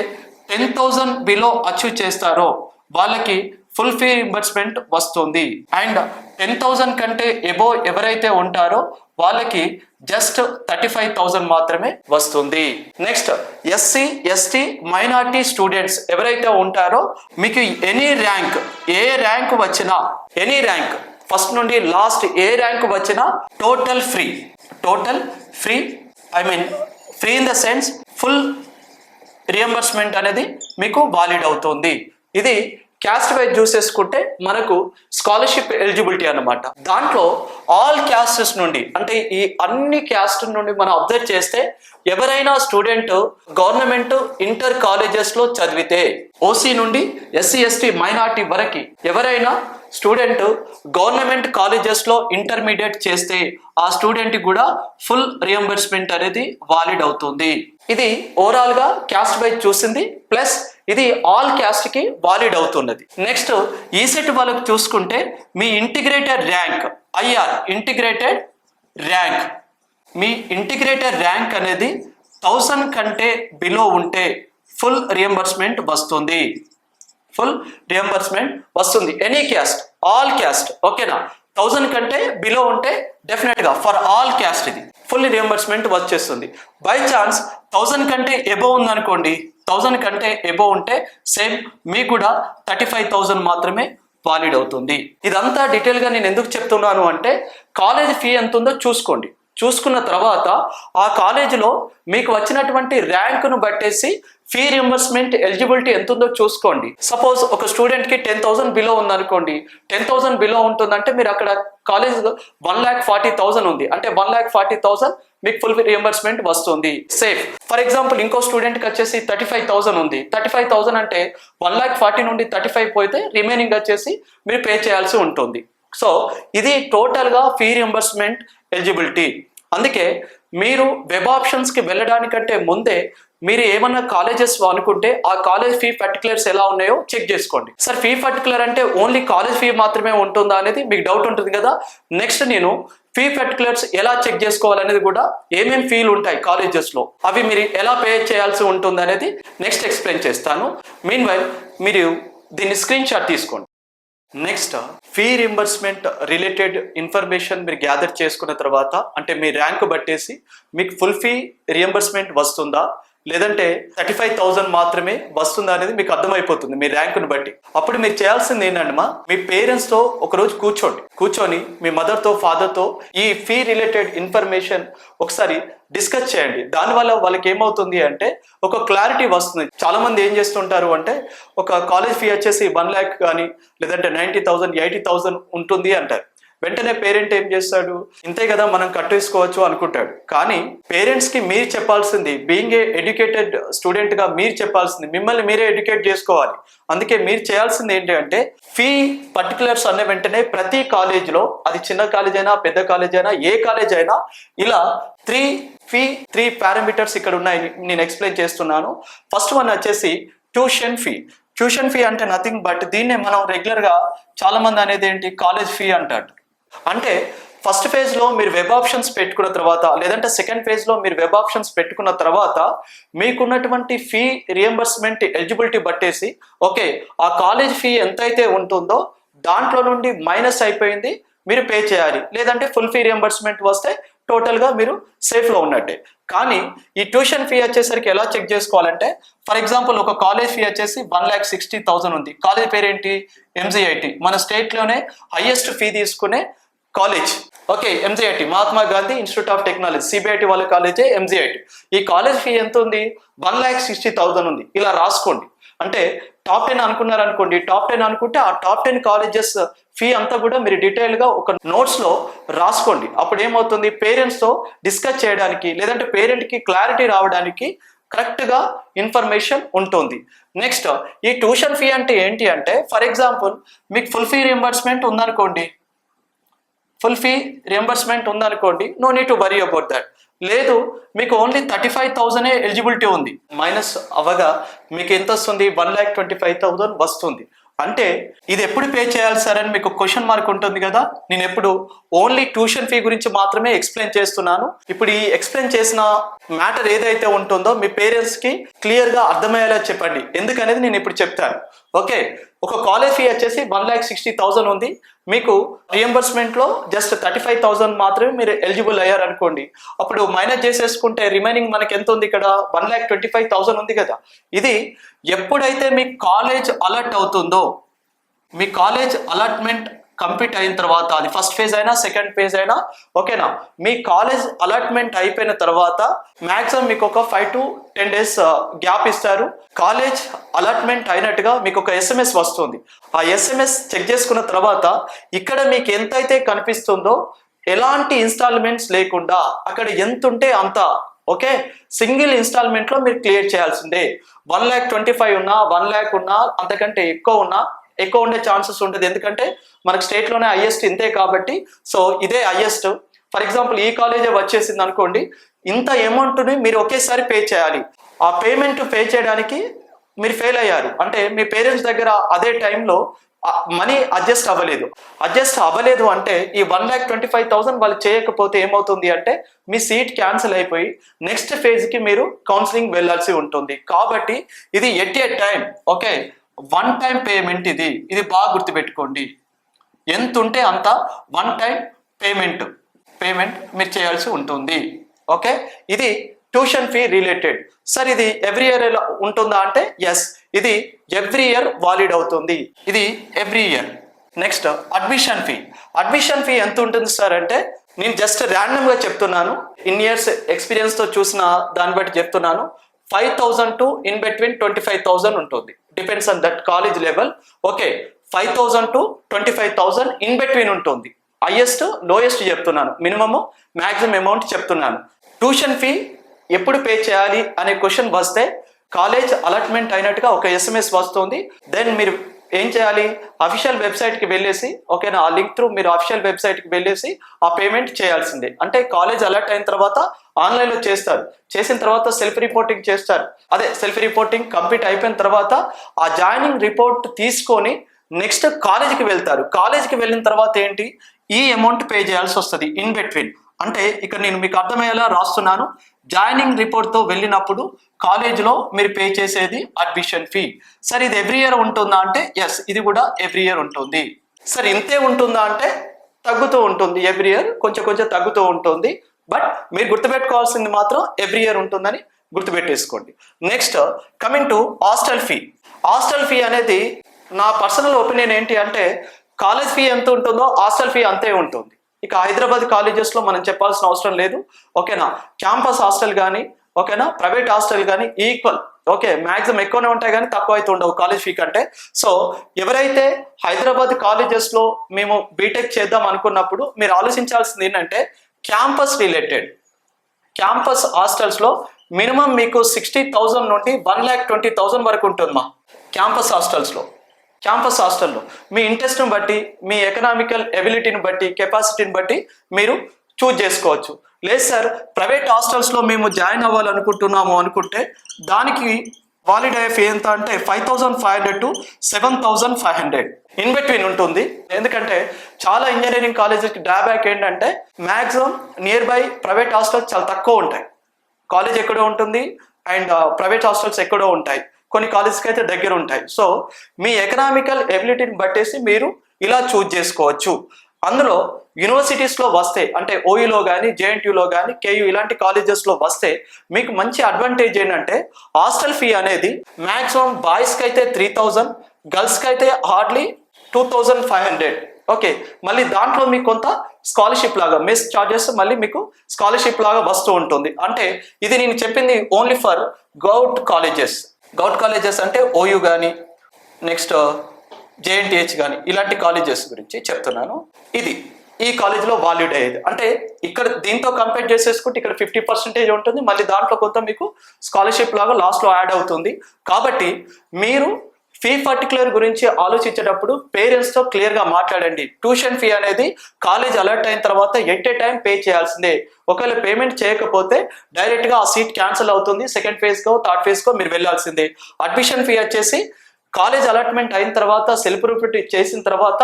10,000 బిలో అచీవ్ చేస్తారో వాళ్ళకి ఫుల్ ఫీ రింబర్స్మెంట్ వస్తుంది. అండ్ 10,000 కంటే ఎబో ఎవరైతే ఉంటారో వాళ్ళకి జస్ట్ 35,000 మాత్రమే వస్తుంది. Next SC ST minority students ఎవరైతే ఉంటారో మీకు ఎనీ ర్యాంక్ ఏ ర్యాంక్ వచ్చినా ఎనీ ర్యాంక్ ఫస్ట్ నుండి లాస్ట్ ఏ ర్యాంక్ వచ్చినా total free I mean free in the sense full reimbursement అనేది మీకు వాలిడ్ అవుతుంది. ఇది క్యాస్ట్ వైజ్ చూసేసుకుంటే మనకు స్కాలర్షిప్ ఎలిజిబిలిటీ అన్నమాట. దాంట్లో ఆల్ క్యాస్టెస్ నుండి అంటే ఈ అన్ని క్యాస్ట్ నుండి మనం అబ్జర్వ్ చేస్తే ఎవరైనా స్టూడెంట్ గవర్నమెంట్ ఇంటర్ కాలేజెస్ లో చదివితే ఓసీ నుండి ఎస్సీ ఎస్టీ మైనారిటీ వరకు ఎవరైనా స్టూడెంట్ గవర్నమెంట్ కాలేజెస్ లో ఇంటర్మీడియట్ చేస్తే ఆ స్టూడెంట్ కూడా ఫుల్ రియంబర్స్మెంట్ అనేది వాలిడ్ అవుతుంది. ఇది ఓవరాల్ గా క్యాస్ట్ వైజ్ చూసింది, ప్లస్ ఇది ఆల్ క్యాస్ట్ కి వాలిడ్ అవుతున్నది. నెక్స్ట్ ఈసెట్ వాళ్ళకు చూసుకుంటే మీ integrated rank IR integrated rank మీ ఇంటిగ్రేటెడ్ ర్యాంక్ అనేది 1000 కంటే బిలో ఉంటే ఫుల్ రియంబర్స్మెంట్ వస్తుంది. ఎనీ క్యాస్ట్ ఆల్ క్యాస్ట్ ఓకేనా. 1000 కంటే బిలో ఉంటే డెఫినెట్ గా ఫర్ ఆల్ క్యాస్ట్ ఇది ఫుల్ రియంబర్స్మెంట్ వచ్చేస్తుంది. బై ఛాన్స్ 1000 కంటే ఎబో ఉందనుకోండి, 1000 కంటే ఎబో ఉంటే సేమ్ మీకు కూడా 35,000 మాత్రమే వాలిడ్ అవుతుంది. ఇదంతా డీటెయిల్ గా నేను ఎందుకు చెప్తున్నాను అంటే కాలేజ్ ఫీ ఎంత ఉందో చూసుకోండి. చూసుకున్న తర్వాత ఆ కాలేజీలో మీకు వచ్చినటువంటి ర్యాంకును బట్టేసి ఫీ రింబర్స్మెంట్ ఎలిజిబిలిటీ ఎంత ఉందో చూసుకోండి. సపోజ్ ఒక స్టూడెంట్కి 10,000 బిలో ఉందనుకోండి, 10,000 బిలో ఉంటుందంటే మీరు అక్కడ కాలేజ్ 1,40,000 ఉంది అంటే 1,40,000 మీకు ఫుల్ రియంబర్స్మెంట్ వస్తుంది. సేఫ్ ఫర్ ఎగ్జాంపుల్ ఇంకో స్టూడెంట్కి వచ్చేసి 35,000 ఉంది. 35,000 అంటే 1,40,000 నుండి 35 పోతే రిమైనింగ్ వచ్చేసి మీరు పే చేయాల్సి ఉంటుంది. సో ఇది టోటల్గా ఫీ రియంబర్స్మెంట్ ఎలిజిబిలిటీ. అందుకే మీరు వెబ్ ఆప్షన్స్కి వెళ్ళడానికంటే ముందే మీరు ఏమన్నా కాలేజెస్ అనుకుంటే ఆ కాలేజ్ ఫీ పర్టికులర్స్ ఎలా ఉన్నాయో చెక్ చేసుకోండి. సార్ ఫీ పర్టికులర్ అంటే ఓన్లీ కాలేజ్ ఫీ మాత్రమే ఉంటుందా అనేది మీకు డౌట్ ఉంటుంది కదా. నెక్స్ట్ నేను ఫీ పర్టికులర్స్ ఎలా చెక్ చేసుకోవాలనేది కూడా ఏమేమి ఫీలు ఉంటాయి కాలేజెస్లో అవి మీరు ఎలా పే చేయాల్సి ఉంటుంది అనేది నెక్స్ట్ ఎక్స్ప్లెయిన్ చేస్తాను. మీన్ వైల్ మీరు దీన్ని స్క్రీన్ షాట్ తీసుకోండి. Next fee reimbursement related information మీరు గ్యాదర్ చేసుకున్న తర్వాత అంటే మీ ర్యాంక్ బట్టేసి మీకు ఫుల్ ఫీ రియంబర్స్మెంట్ వస్తుందా లేదంటే 35,000 మాత్రమే వస్తుందా అనేది మీకు అర్థమైపోతుంది మీ ర్యాంకుని బట్టి. అప్పుడు మీరు చేయాల్సింది ఏంటంటే మీ పేరెంట్స్ తో ఒకరోజు కూర్చొని మీ మదర్ తో ఫాదర్ తో ఈ ఫీ రిలేటెడ్ ఇన్ఫర్మేషన్ ఒకసారి డిస్కస్ చేయండి. దానివల్ల వాళ్ళకి ఏమవుతుంది అంటే ఒక క్లారిటీ వస్తుంది. చాలా మంది ఏం చేస్తుంటారు అంటే ఒక కాలేజ్ ఫీ వచ్చేసి 1 lakh కానీ లేదంటే 90,000 80,000 ఉంటుంది అంటారు. వెంటనే పేరెంట్ ఏం చేస్తాడు, ఇంతే కదా మనం కట్టేసుకోవచ్చు అనుకుంటాడు. కానీ పేరెంట్స్ కి మీరు చెప్పాల్సింది, బీయింగ్ ఏ ఎడ్యుకేటెడ్ స్టూడెంట్ గా మీరు చెప్పాల్సింది, మిమ్మల్ని మీరే ఎడ్యుకేట్ చేసుకోవాలి. అందుకే మీరు చేయాల్సింది ఏంటి అంటే ఫీ పర్టికులర్స్ అనే వెంటనే ప్రతి కాలేజీలో, అది చిన్న కాలేజ్ అయినా పెద్ద కాలేజ్ అయినా ఏ కాలేజ్ అయినా, ఇలా 3 పారామీటర్స్ ఇక్కడ ఉన్నాయి, నేను ఎక్స్ప్లెయిన్ చేస్తున్నాను. ఫస్ట్ వన్ వచ్చేసి ట్యూషన్ ఫీ. ట్యూషన్ ఫీ అంటే నథింగ్ బట్ దీన్నే మనం రెగ్యులర్ గా చాలా మంది అనేది ఏంటి, కాలేజ్ ఫీ అంటారు. అంటే ఫస్ట్ ఫేజ్ లో మీరు వెబ్ ఆప్షన్స్ పెట్టుకున్న తర్వాత, లేదంటే సెకండ్ ఫేజ్ లో మీరు వెబ్ ఆప్షన్స్ పెట్టుకున్న తర్వాత మీకున్నటువంటి ఫీ రియంబర్స్మెంట్ ఎలిజిబిలిటీ బట్టేసి ఓకే ఆ కాలేజ్ ఫీ ఎంతైతే ఉంటుందో దాంట్లో నుండి మైనస్ అయిపోయింది మీరు పే చేయాలి, లేదంటే ఫుల్ ఫీ రియంబర్స్మెంట్ వస్తే టోటల్ గా మీరు సేఫ్ లో ఉన్నట్టే. కానీ ఈ ట్యూషన్ ఫీ వచ్చేసరికి ఎలా చెక్ చేసుకోవాలంటే, ఫర్ ఎగ్జాంపుల్ ఒక కాలేజ్ ఫీ వచ్చేసి 1,60,000 ఉంది. కాలేజ్ పేరేంటి, MGIT, మన స్టేట్ లోనే హైయెస్ట్ ఫీ తీసుకునే college. Okay, MGIT Mahatma Gandhi institute of technology, CBIT వాళ్ళ కాలేజే MGIT. ఈ కాలేజ్ ఫీ ఎంత ఉంది, 1,60,000 ఉంది. ఇలా రాసుకోండి. అంటే టాప్ 10 అనుకున్నారు అనుకోండి, టాప్ 10 అనుకుంటే ఆ టాప్ 10 కాలేజెస్ ఫీ అంతా కూడా మీరు డీటెయిల్ గా ఒక నోట్స్ లో రాసుకోండి. అప్పుడు ఏమవుతుంది, పేరెంట్స్ తో డిస్కస్ చేయడానికి లేదంటే పేరెంట్ కి క్లారిటీ రావడానికి కరెక్ట్ గా ఇన్ఫర్మేషన్ ఉంటుంది. నెక్స్ట్ ఈ ట్యూషన్ ఫీ అంటే ఏంటి అంటే, ఫర్ ఎగ్జాంపుల్ మీకు ఫుల్ ఫీ రియంబర్స్మెంట్ ఉందనుకోండి, no need to worry about that. లేదు మీకు ఓన్లీ 35,000 ఎలిజిబిలిటీ ఉంది, మైనస్ అవ్వగా మీకు ఎంత వస్తుంది, 1,25,000 వస్తుంది. అంటే ఇది ఎప్పుడు పే చేయాలి సార్ అని మీకు క్వశ్చన్ మార్క్ ఉంటుంది కదా. నేను ఎప్పుడు ఓన్లీ ట్యూషన్ ఫీ గురించి మాత్రమే ఎక్స్ప్లెయిన్ చేస్తున్నాను. ఇప్పుడు ఈ ఎక్స్ప్లెయిన్ చేసిన మ్యాటర్ ఏదైతే ఉంటుందో మీ పేరెంట్స్ కి క్లియర్ గా అర్థమయ్యేలా చెప్పండి, ఎందుకనేది నేను ఇప్పుడు చెప్తాను. ఓకే, ఒక కాలేజ్ ఫీ వచ్చేసి 1,60,000 ఉంది, మీకు రియంబర్స్మెంట్ లో జస్ట్ 35,000 మాత్రమే మీరు ఎలిజిబుల్ అయ్యారు అనుకోండి. అప్పుడు మైనస్ చేసేసుకుంటే రిమైనింగ్ మనకి ఎంత ఉంది, ఇక్కడ 1,25,000 ఉంది కదా. ఇది ఎప్పుడైతే మీ కాలేజ్ అలర్ట్ అవుతుందో, మీ కాలేజ్ అలాట్మెంట్ కంప్లీట్ అయిన తర్వాత, అది ఫస్ట్ ఫేజ్ అయినా సెకండ్ ఫేజ్ అయినా ఓకేనా, మీ కాలేజ్ అలాట్మెంట్ అయిపోయిన తర్వాత మ్యాక్సిమం మీకు ఒక 5 to 10 days గ్యాప్ ఇస్తారు. కాలేజ్ అలాట్మెంట్ అయినట్టుగా మీకు ఒక SMS వస్తుంది. ఆ SMS చెక్ చేసుకున్న తర్వాత ఇక్కడ మీకు ఎంతైతే కనిపిస్తుందో ఎలాంటి ఇన్స్టాల్మెంట్స్ లేకుండా అక్కడ ఎంత ఉంటే అంత, ఓకే, సింగిల్ ఇన్స్టాల్మెంట్ లో మీరు క్లియర్ చేయాల్సిందే. 1,25,000 ఉన్నా 1 lakh ఉన్నా అంతకంటే ఎక్కువ ఉండే ఛాన్సెస్ ఉంటుంది. ఎందుకంటే మనకి స్టేట్ లోనే హైయెస్ట్ ఇంతే కాబట్టి, సో ఇదే హైయెస్ట్. ఫర్ ఎగ్జాంపుల్ ఈ కాలేజే వచ్చేసింది అనుకోండి, ఇంత అమౌంట్ని మీరు ఒకేసారి పే చేయాలి. ఆ పేమెంట్ పే చేయడానికి మీరు ఫెయిల్ అయ్యారు అంటే మీ పేరెంట్స్ దగ్గర అదే టైంలో మనీ అడ్జస్ట్ అవ్వలేదు అంటే ఈ 1,25,000 వాళ్ళు చేయకపోతే ఏమవుతుంది అంటే మీ సీట్ క్యాన్సిల్ అయిపోయి నెక్స్ట్ ఫేజ్ కి మీరు కౌన్సిలింగ్ వెళ్ళాల్సి ఉంటుంది. కాబట్టి ఇది at a time, okay, 1 time payment. ఇది బాగా గుర్తుపెట్టుకోండి, ఎంత ఉంటే అంత 1 time పేమెంట్ మీరు చేయాల్సి ఉంటుంది. ఓకే, ఇది ట్యూషన్ ఫీ రిలేటెడ్. సార్ ఇది ఎవ్రీ ఇయర్ ఎలా ఉంటుందా అంటే, ఎస్, ఇది ఎవ్రీ ఇయర్ వాలిడ్ అవుతుంది, ఇది every year. Next admission fee ఎంత ఉంటుంది సార్ అంటే, నేను జస్ట్ ర్యాండమ్ గా చెప్తున్నాను, ఇన్ ఇయర్స్ ఎక్స్పీరియన్స్ తో చూసిన దాన్ని బట్టి చెప్తున్నాను. 5,000 to in between 25,000 ఉంటుంది, depends on that college level. Okay, 5,000 to 25,000 in between ఉంటుంది. హైయెస్ట్ లోయెస్ట్ చెప్తున్నాను, మినిమమ్ మ్యాక్సిమం అమౌంట్ చెప్తున్నాను. ట్యూషన్ ఫీ ఎప్పుడు పే చేయాలి అనే క్వశ్చన్ వస్తే కాలేజ్ అలాట్మెంట్ అయినట్టుగా ఒక SMS వస్తుంది. దెన్ మీరు ఏం చేయాలి, అఫీషియల్ వెబ్సైట్కి వెళ్ళేసి, ఓకేనా, ఆ లింక్ త్రూ మీరు అఫీషియల్ వెబ్సైట్కి వెళ్ళేసి ఆ పేమెంట్ చేయాల్సిందే. అంటే కాలేజ్ అలర్ట్ అయిన తర్వాత ఆన్లైన్లో చేస్తారు, చేసిన తర్వాత సెల్ఫ్ రిపోర్టింగ్ చేస్తారు. అదే సెల్ఫ్ రిపోర్టింగ్ కంప్లీట్ అయిపోయిన తర్వాత ఆ జాయినింగ్ రిపోర్ట్ తీసుకొని నెక్స్ట్ కాలేజీకి వెళ్తారు. కాలేజీకి వెళ్ళిన తర్వాత ఏంటి, ఈ అమౌంట్ పే చేయాల్సి వస్తుంది ఇన్ బిట్వీన్. అంటే ఇక్కడ నేను మీకు అర్థమయ్యేలా రాస్తున్నాను, జాయినింగ్ రిపోర్ట్తో వెళ్ళినప్పుడు కాలేజ్లో మీరు పే చేసేది అడ్మిషన్ ఫీ. సార్ ఇది ఎవ్రీ ఇయర్ ఉంటుందా అంటే, ఎస్, ఇది కూడా ఎవ్రీ ఇయర్ ఉంటుంది. సార్ ఇంతే ఉంటుందా అంటే, తగ్గుతూ ఉంటుంది, ఎవ్రీ ఇయర్ కొంచెం తగ్గుతూ ఉంటుంది. బట్ మీరు గుర్తుపెట్టుకోవాల్సింది మాత్రం ఎవ్రీ ఇయర్ ఉంటుందని గుర్తుపెట్టేసుకోండి. Next coming to hostel fee. Hostel fee అనేది నా పర్సనల్ ఒపీనియన్ ఏంటి అంటే కాలేజ్ ఫీ ఎంత ఉంటుందో హాస్టల్ ఫీ అంతే ఉంటుంది. ఇక హైదరాబాద్ కాలేజెస్లో మనం చెప్పాల్సిన అవసరం లేదు, ఓకేనా. క్యాంపస్ హాస్టల్ కానీ, ఓకేనా, ప్రైవేట్ హాస్టల్ కానీ ఈక్వల్, ఓకే, మ్యాక్సిమం ఎక్కువనే ఉంటాయి కానీ తక్కువ అయితే ఉండవు కాలేజ్ ఫీ కంటే. సో ఎవరైతే హైదరాబాద్ కాలేజెస్లో మేము బీటెక్ చేద్దాం అనుకున్నప్పుడు మీరు ఆలోచించాల్సింది ఏంటంటే క్యాంపస్ రిలేటెడ్. క్యాంపస్ హాస్టల్స్లో మినిమం మీకు 60,000 నుండి 1,20,000 వరకు ఉంటుంది మా క్యాంపస్ హాస్టల్స్లో. క్యాంపస్ హాస్టల్లో మీ ఇంట్రెస్ట్ని బట్టి, మీ ఎకనామికల్ ఎబిలిటీని బట్టి, కెపాసిటీని బట్టి మీరు చూజ్ చేసుకోవచ్చు. లేదు సార్ ప్రైవేట్ హాస్టల్స్లో మేము జాయిన్ అవ్వాలనుకుంటున్నాము అనుకుంటే దానికి వాలిడ్ అయ్యే ఫీ ఎంత అంటే 5,500 to 7,500 ఇన్ బిట్వీన్ ఉంటుంది. ఎందుకంటే చాలా ఇంజనీరింగ్ కాలేజెస్కి డ్రాబ్యాక్ ఏంటంటే maximum near by private hostels చాలా తక్కువ ఉంటాయి. కాలేజ్ ఎక్కడో ఉంటుంది అండ్ ప్రైవేట్ హాస్టల్స్ ఎక్కడో ఉంటాయి, కొన్ని కాలేజెస్కి అయితే దగ్గర ఉంటాయి. సో మీ ఎకనామికల్ ఎబిలిటీని బట్టేసి మీరు ఇలా చూజ్ చేసుకోవచ్చు. అందులో యూనివర్సిటీస్లో వస్తే అంటే ఓయూలో కానీ, జేఎన్టీయూలో కానీ, కేయూ ఇలాంటి కాలేజెస్లో వస్తే మీకు మంచి అడ్వాంటేజ్ ఏంటంటే హాస్టల్ ఫీ అనేది మ్యాక్సిమం బాయ్స్కి అయితే 3,000, గర్ల్స్కి అయితే హార్డ్లీ 2,500. ఓకే, మళ్ళీ దాంట్లో మీకు కొంత స్కాలర్షిప్ లాగా మెస్ చార్జెస్ మళ్ళీ మీకు స్కాలర్షిప్ లాగా వస్తూ ఉంటుంది. అంటే ఇది నేను చెప్పింది ఓన్లీ ఫర్ గౌట్ కాలేజెస్ అంటే ఓయూ కానీ, నెక్స్ట్ జేఎన్టీహెచ్ కానీ ఇలాంటి కాలేజెస్ గురించి చెప్తున్నాను. ఇది ఈ కాలేజ్లో వాల్యూడ్ అయ్యేది అంటే ఇక్కడ దీంతో కంపేర్ చేసేసుకుంటే ఇక్కడ 50% ఉంటుంది, మళ్ళీ దాంట్లో కొంత మీకు స్కాలర్షిప్ లాగా లాస్ట్లో యాడ్ అవుతుంది. కాబట్టి మీరు ఫీ పర్టికులర్ గురించి ఆలోచించేటప్పుడు పేరెంట్స్తో క్లియర్గా మాట్లాడండి. ట్యూషన్ ఫీ అనేది కాలేజ్ అలర్ట్ అయిన తర్వాత ఎట్ ఏ టైం పే చేయాల్సిందే. ఒకవేళ పేమెంట్ చేయకపోతే డైరెక్ట్గా ఆ సీట్ క్యాన్సిల్ అవుతుంది, సెకండ్ ఫేజ్కో థర్డ్ ఫేజ్కో మీరు వెళ్ళాల్సిందే. అడ్మిషన్ ఫీ వచ్చేసి కాలేజ్ అలాట్మెంట్ అయిన తర్వాత సెల్ఫ్ రిపోర్ట్ చేసిన తర్వాత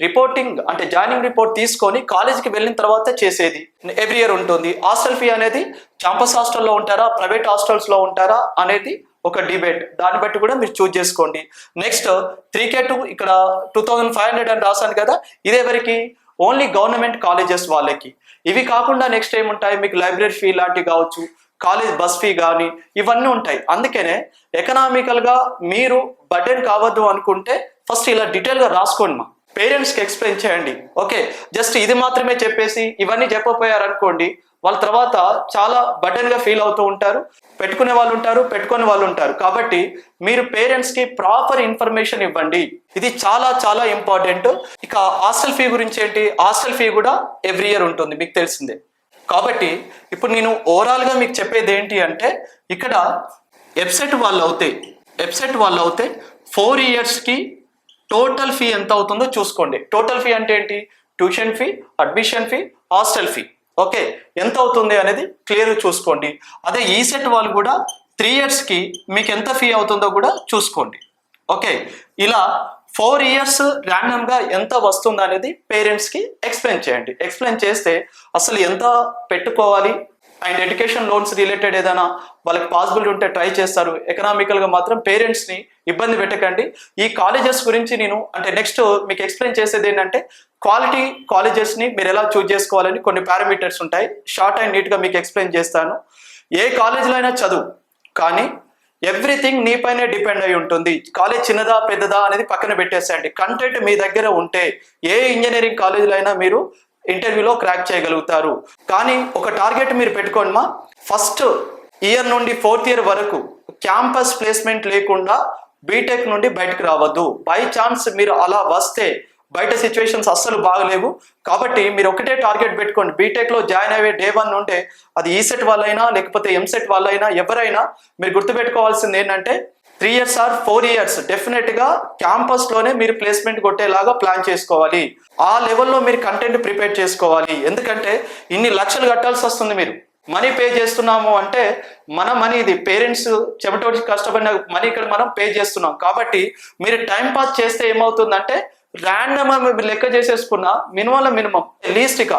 రిపోర్టింగ్ అంటే జాయినింగ్ రిపోర్ట్ తీసుకొని కాలేజీకి వెళ్ళిన తర్వాత చేసేది ఎవ్రీ ఇయర్ ఉంటుంది. హాస్టల్ ఫీ అనేది క్యాంపస్ హాస్టల్లో ఉంటారా, ప్రైవేట్ హాస్టల్స్లో ఉంటారా అనేది ఒక డిబేట్, దాన్ని బట్టి కూడా మీరు చూజ్ చేసుకోండి. నెక్స్ట్ 3K2 ఇక్కడ 2,500 అని రాశాను కదా, ఇదే వరకు ఓన్లీ గవర్నమెంట్ కాలేజెస్ వాళ్ళకి. ఇవి కాకుండా నెక్స్ట్ ఏముంటాయి మీకు లైబ్రరీ ఫీ లాంటివి కావచ్చు, కాలేజ్ బస్ ఫీ కానీ ఇవన్నీ ఉంటాయి. అందుకనే ఎకనామికల్గా మీరు బర్డెన్ కావద్దు అనుకుంటే ఫస్ట్ ఇలా డీటెయిల్గా రాసుకోండి, మా పేరెంట్స్కి ఎక్స్ప్లెయిన్ చేయండి. ఓకే, జస్ట్ ఇది మాత్రమే చెప్పేసి ఇవన్నీ చెప్పపోయారనుకోండి వాళ్ళ తర్వాత చాలా బర్డెన్గా ఫీల్ అవుతూ ఉంటారు, పెట్టుకునే వాళ్ళు ఉంటారు, పెట్టుకునే వాళ్ళు ఉంటారు. కాబట్టి మీరు పేరెంట్స్కి ప్రాపర్ ఇన్ఫర్మేషన్ ఇవ్వండి, ఇది చాలా చాలా ఇంపార్టెంట్. ఇక హాస్టల్ ఫీ గురించి ఏంటి, హాస్టల్ ఫీ కూడా ఎవ్రీ ఇయర్ ఉంటుంది మీకు తెలిసిందే. కాబట్టి ఇప్పుడు నేను ఓవరాల్గా మీకు చెప్పేది ఏంటి అంటే ఇక్కడ ఎఫ్సెట్ వాళ్ళు అవుతే 4 ఇయర్స్కి టోటల్ ఫీ ఎంత అవుతుందో చూసుకోండి. టోటల్ ఫీ అంటే ఏంటి, tuition fee, admission fee, hostel fee, okay, ఎంత అవుతుంది అనేది క్లియర్గా చూసుకోండి. అదే ఈసెట్ వాళ్ళు కూడా 3 ఇయర్స్కి మీకు ఎంత ఫీ అవుతుందో కూడా చూసుకోండి. ఓకే, ఇలా 4 ఇయర్స్ ర్యాండమ్గా ఎంత వస్తుంది అనేది పేరెంట్స్కి ఎక్స్ప్లెయిన్ చేయండి. ఎక్స్ప్లెయిన్ చేస్తే అసలు ఎంత పెట్టుకోవాలి అండ్ ఎడ్యుకేషన్ లోన్స్ రిలేటెడ్ ఏదైనా వాళ్ళకి పాసిబిలిటీ ఉంటే ట్రై చేస్తారు. ఎకనామికల్గా మాత్రం పేరెంట్స్ని ఇబ్బంది పెట్టకండి. ఈ కాలేజెస్ గురించి నేను అంటే నెక్స్ట్ మీకు ఎక్స్ప్లెయిన్ చేసేది ఏంటంటే క్వాలిటీ కాలేజెస్ని మీరు ఎలా చూజ్ చేసుకోవాలని కొన్ని పారామీటర్స్ ఉంటాయి, షార్ట్ అండ్ నీట్గా మీకు ఎక్స్ప్లెయిన్ చేస్తాను. ఏ కాలేజీలో అయినా చదువు, కానీ ఎవ్రీథింగ్ నీ పైనే డిపెండ్ అయి ఉంటుంది. కాలేజ్ చిన్నదా పెద్దదా అనేది పక్కన పెట్టేసేయండి. కంటెంట్ మీ దగ్గర ఉంటే ఏ ఇంజనీరింగ్ కాలేజీలో అయినా మీరు ఇంటర్వ్యూలో క్రాక్ చేయగలుగుతారు. కానీ ఒక టార్గెట్ మీరు పెట్టుకోండి, మా ఫస్ట్ ఇయర్ నుండి 4th ఇయర్ వరకు క్యాంపస్ ప్లేస్మెంట్ లేకుండా బీటెక్ నుండి బయటకు రావద్దు. బై ఛాన్స్ మీరు అలా వస్తే బయట సిచ్యువేషన్స్ అస్సలు బాగలేవు. కాబట్టి మీరు ఒకటే టార్గెట్ పెట్టుకోండి, బీటెక్లో జాయిన్ అయ్యే డే 1 నుండే అది ఈసెట్ వాళ్ళైనా లేకపోతే ఎంసెట్ వాళ్ళైనా ఎవరైనా మీరు గుర్తుపెట్టుకోవాల్సింది ఏంటంటే 3 ఇయర్స్ ఆర్ 4 ఇయర్స్ డెఫినెట్గా క్యాంపస్లోనే మీరు ప్లేస్మెంట్ కొట్టేలాగా ప్లాన్ చేసుకోవాలి. ఆ లెవెల్లో మీరు కంటెంట్ ప్రిపేర్ చేసుకోవాలి. ఎందుకంటే ఇన్ని లక్షలు కట్టాల్సి వస్తుంది. మీరు మనీ పే చేస్తున్నాము అంటే మన మనీ, ఇది పేరెంట్స్ చెమటోడి కష్టపడిన మనీ ఇక్కడ మనం పే చేస్తున్నాం. కాబట్టి మీరు టైం పాస్ చేస్తే ఏమవుతుందంటే ర్యాండమ్ మీరు లెక్క చేసేసుకున్న మినిమం లీస్ట్ ఇక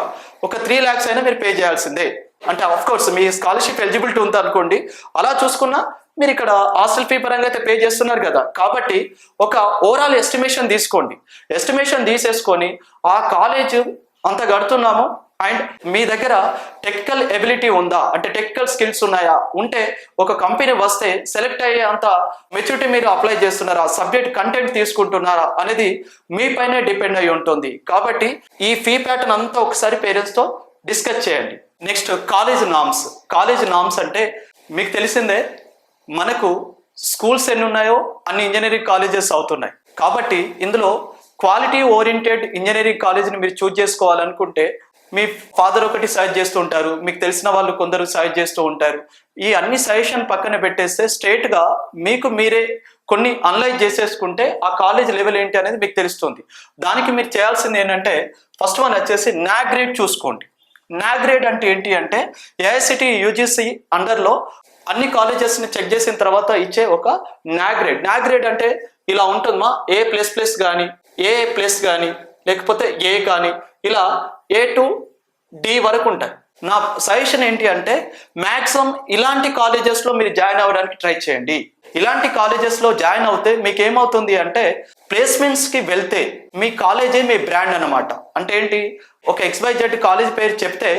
ఒక 3 lakhs అయినా మీరు పే చేయాల్సిందే. అంటే of course me scholarship eligibility ఉంది అనుకోండి, అలా చూసుకున్నా మీరు ఇక్కడ హాస్టల్ ఫీ పరంగా అయితే పే చేస్తున్నారు కదా. కాబట్టి ఒక ఓవరాల్ ఎస్టిమేషన్ తీసుకోండి. ఎస్టిమేషన్ తీసేసుకొని ఆ కాలేజ్ అంత కడుతున్నాము, అండ్ మీ దగ్గర టెక్నికల్ ఎబిలిటీ ఉందా, అంటే టెక్నికల్ స్కిల్స్ ఉన్నాయా, ఉంటే ఒక కంపెనీ వస్తే సెలెక్ట్ అయ్యే అంత మెచ్యూరిటీ మీరు అప్లై చేస్తున్నారా, సబ్జెక్ట్ కంటెంట్ తీసుకుంటున్నారా అనేది మీ పైనే డిపెండ్ అయి ఉంటుంది. కాబట్టి ఈ ఫీ ప్యాటర్న్ అంతా ఒకసారి పేరెంట్స్తో డిస్కస్ చేయండి. నెక్స్ట్ కాలేజ్ నామ్స్ అంటే మీకు తెలిసిందే, మనకు స్కూల్స్ ఎన్ని ఉన్నాయో అన్ని ఇంజనీరింగ్ కాలేజెస్ అవుతున్నాయి. కాబట్టి ఇందులో క్వాలిటీ ఓరియంటెడ్ ఇంజనీరింగ్ కాలేజీని మీరు చూజ్ చేసుకోవాలనుకుంటే మీ ఫాదర్ ఒకటి సజెస్ట్ చేస్తూ ఉంటారు, మీకు తెలిసిన వాళ్ళు కొందరు సజెస్ట్ చేస్తూ ఉంటారు. ఈ అన్ని సజెషన్ పక్కన పెట్టేస్తే స్ట్రేట్గా మీకు మీరే కొన్ని అనలైజ్ చేసేసుకుంటే ఆ కాలేజ్ లెవెల్ ఏంటి అనేది మీకు తెలుస్తుంది. దానికి మీరు చేయాల్సింది ఏంటంటే ఫస్ట్ వన్ వచ్చేసి నాక్ గ్రేడ్ చూసుకోండి. నాక్ గ్రేడ్ అంటే ఏంటి అంటే ఏఐసిటి యూజీసీ అండర్లో అన్ని కాలేజెస్ని చెక్ చేసిన తర్వాత ఇచ్చే ఒక నాక్ గ్రేడ్ అంటే ఇలా ఉంటుందమ్మా, A++ కానీ A+ కానీ లేకపోతే A కానీ ఇలా A to D వరకు ఉంటాయి. నా సజెషన్ ఏంటి అంటే మ్యాక్సిమం ఇలాంటి కాలేజెస్లో మీరు జాయిన్ అవ్వడానికి ట్రై చేయండి. ఇలాంటి కాలేజెస్లో జాయిన్ అవుతే మీకు ఏమవుతుంది అంటే ప్లేస్మెంట్స్కి వెళ్తే మీ కాలేజే మీ బ్రాండ్ అనమాట. అంటే ఏంటి, ఒక XYZ కాలేజ్ పేరు చెప్తే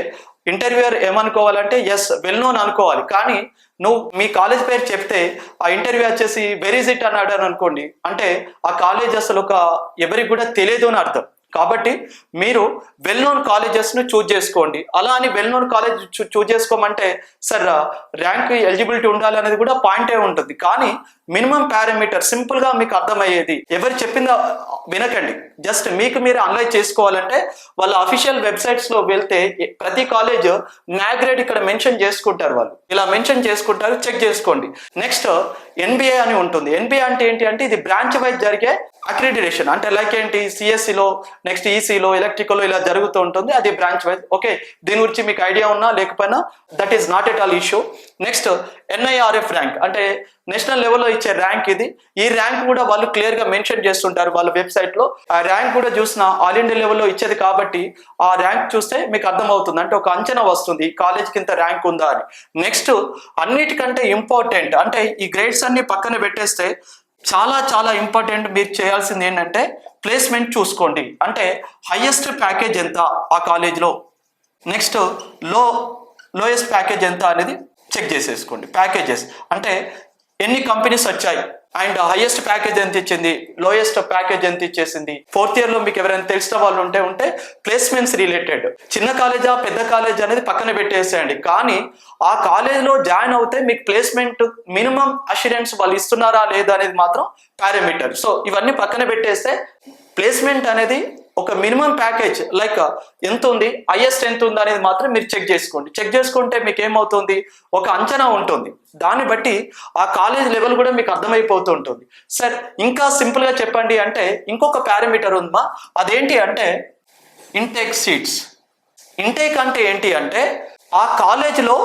ఇంటర్వ్యూయర్ ఏమనుకోవాలంటే ఎస్ వెల్ నోన్ అనుకోవాలి. కానీ నువ్వు మీ కాలేజ్ పేరు చెప్తే ఆ ఇంటర్వ్యూ వచ్చేసి వెర్ ఈజ్ ఇట్ అన్నాడు అని అనుకోండి, అంటే ఆ కాలేజ్ అసలు ఎవరికి కూడా తెలియదు అని అర్థం. కాబట్టి మీరు వెల్ నోన్ కాలేజెస్ను చూజ్ చేసుకోండి. అలా అని వెల్ నోన్ కాలేజ్ చూజ్ చేసుకోమంటే సార్ ర్యాంక్ ఎలిజిబిలిటీ ఉండాలి అనేది కూడా పాయింటే ఉంటుంది. కానీ మినిమం పారామీటర్ సింపుల్గా మీకు అర్థమయ్యేది, ఎవరు చెప్పిందో వినకండి, జస్ట్ మీకు మీరు అనలైజ్ చేసుకోవాలంటే వాళ్ళ అఫీషియల్ వెబ్సైట్స్లో వెళ్తే ప్రతి కాలేజ్ నాక్ గ్రేడ్ ఇక్కడ మెన్షన్ చేసుకుంటారు, వాళ్ళు ఇలా మెన్షన్ చేసుకుంటారు, చెక్ చేసుకోండి. నెక్స్ట్ NBA అని ఉంటుంది. NBA అంటే ఏంటి అంటే ఇది బ్రాంచ్ వైజ్ జరిగే అక్రిడిటేషన్. అంటే లైక్ ఏంటి, సిఎస్సిలో నెక్స్ట్ ఈసీలో ఎలక్ట్రికల్లో ఇలా జరుగుతూ ఉంటుంది, అది బ్రాంచ్ వైజ్. ఓకే, దీని గురించి మీకు ఐడియా ఉన్నా లేకపోయినా that is not at all issue. Next NIRF rank అంటే నేషనల్ లెవెల్లో ఇచ్చే ర్యాంక్ ఇది. ఈ ర్యాంక్ కూడా వాళ్ళు క్లియర్గా మెన్షన్ చేస్తుంటారు వాళ్ళ వెబ్సైట్లో. ఆ ర్యాంక్ కూడా చూసిన ఆల్ ఇండియా లెవెల్లో ఇచ్చేది కాబట్టి ఆ ర్యాంక్ చూస్తే మీకు అర్థమవుతుంది, అంటే ఒక అంచనా వస్తుంది కాలేజ్కి ఇంత ర్యాంక్ ఉందా అని. నెక్స్ట్ అన్నిటికంటే ఇంపార్టెంట్ అంటే ఈ గ్రేడ్స్ అన్ని పక్కన పెట్టేస్తే చాలా ఇంపార్టెంట్ మీరు చేయాల్సింది ఏంటంటే ప్లేస్మెంట్ చూసుకోండి. అంటే హైయెస్ట్ ప్యాకేజ్ ఎంత ఆ కాలేజ్లో, నెక్స్ట్ లోయెస్ట్ ప్యాకేజ్ ఎంత అనేది చెక్ చేసేసుకోండి. ప్యాకేజెస్ అంటే ఎన్ని కంపెనీస్ వచ్చాయి అండ్ హైయెస్ట్ ప్యాకేజ్ ఎంత ఇచ్చింది, లోయెస్ట్ ప్యాకేజ్ ఎంత ఇచ్చేసింది. 4th ఇయర్లో మీకు ఎవరైనా తెలిసిన వాళ్ళు ఉంటే ప్లేస్మెంట్స్ రిలేటెడ్ చిన్న కాలేజా పెద్ద కాలేజ్ అనేది పక్కన పెట్టేసేయండి. కానీ ఆ కాలేజ్లో జాయిన్ అవుతే మీకు ప్లేస్మెంట్ మినిమం అష్యూరెన్స్ వాళ్ళు ఇస్తున్నారా లేదా అనేది మాత్రం పారామీటర్. సో ఇవన్నీ పక్కన పెట్టేస్తే ప్లేస్మెంట్ అనేది ఒక మినిమం ప్యాకేజ్ లైక్ ఎంత ఉంది, హైయెస్ట్ ఎంత ఉంది అనేది మాత్రం మీరు చెక్ చేసుకోండి. చెక్ చేసుకుంటే మీకు ఏమవుతుంది, ఒక అంచనా ఉంటుంది. దాన్ని బట్టి ఆ కాలేజ్ లెవెల్ కూడా మీకు అర్థమైపోతూ ఉంటుంది. సార్ ఇంకా సింపుల్గా చెప్పండి అంటే ఇంకొక పారామీటర్ ఉందా, అదేంటి అంటే ఇంటేక్ సీట్స్. ఇంటేక్ అంటే ఏంటి అంటే ఆ కాలేజ్లో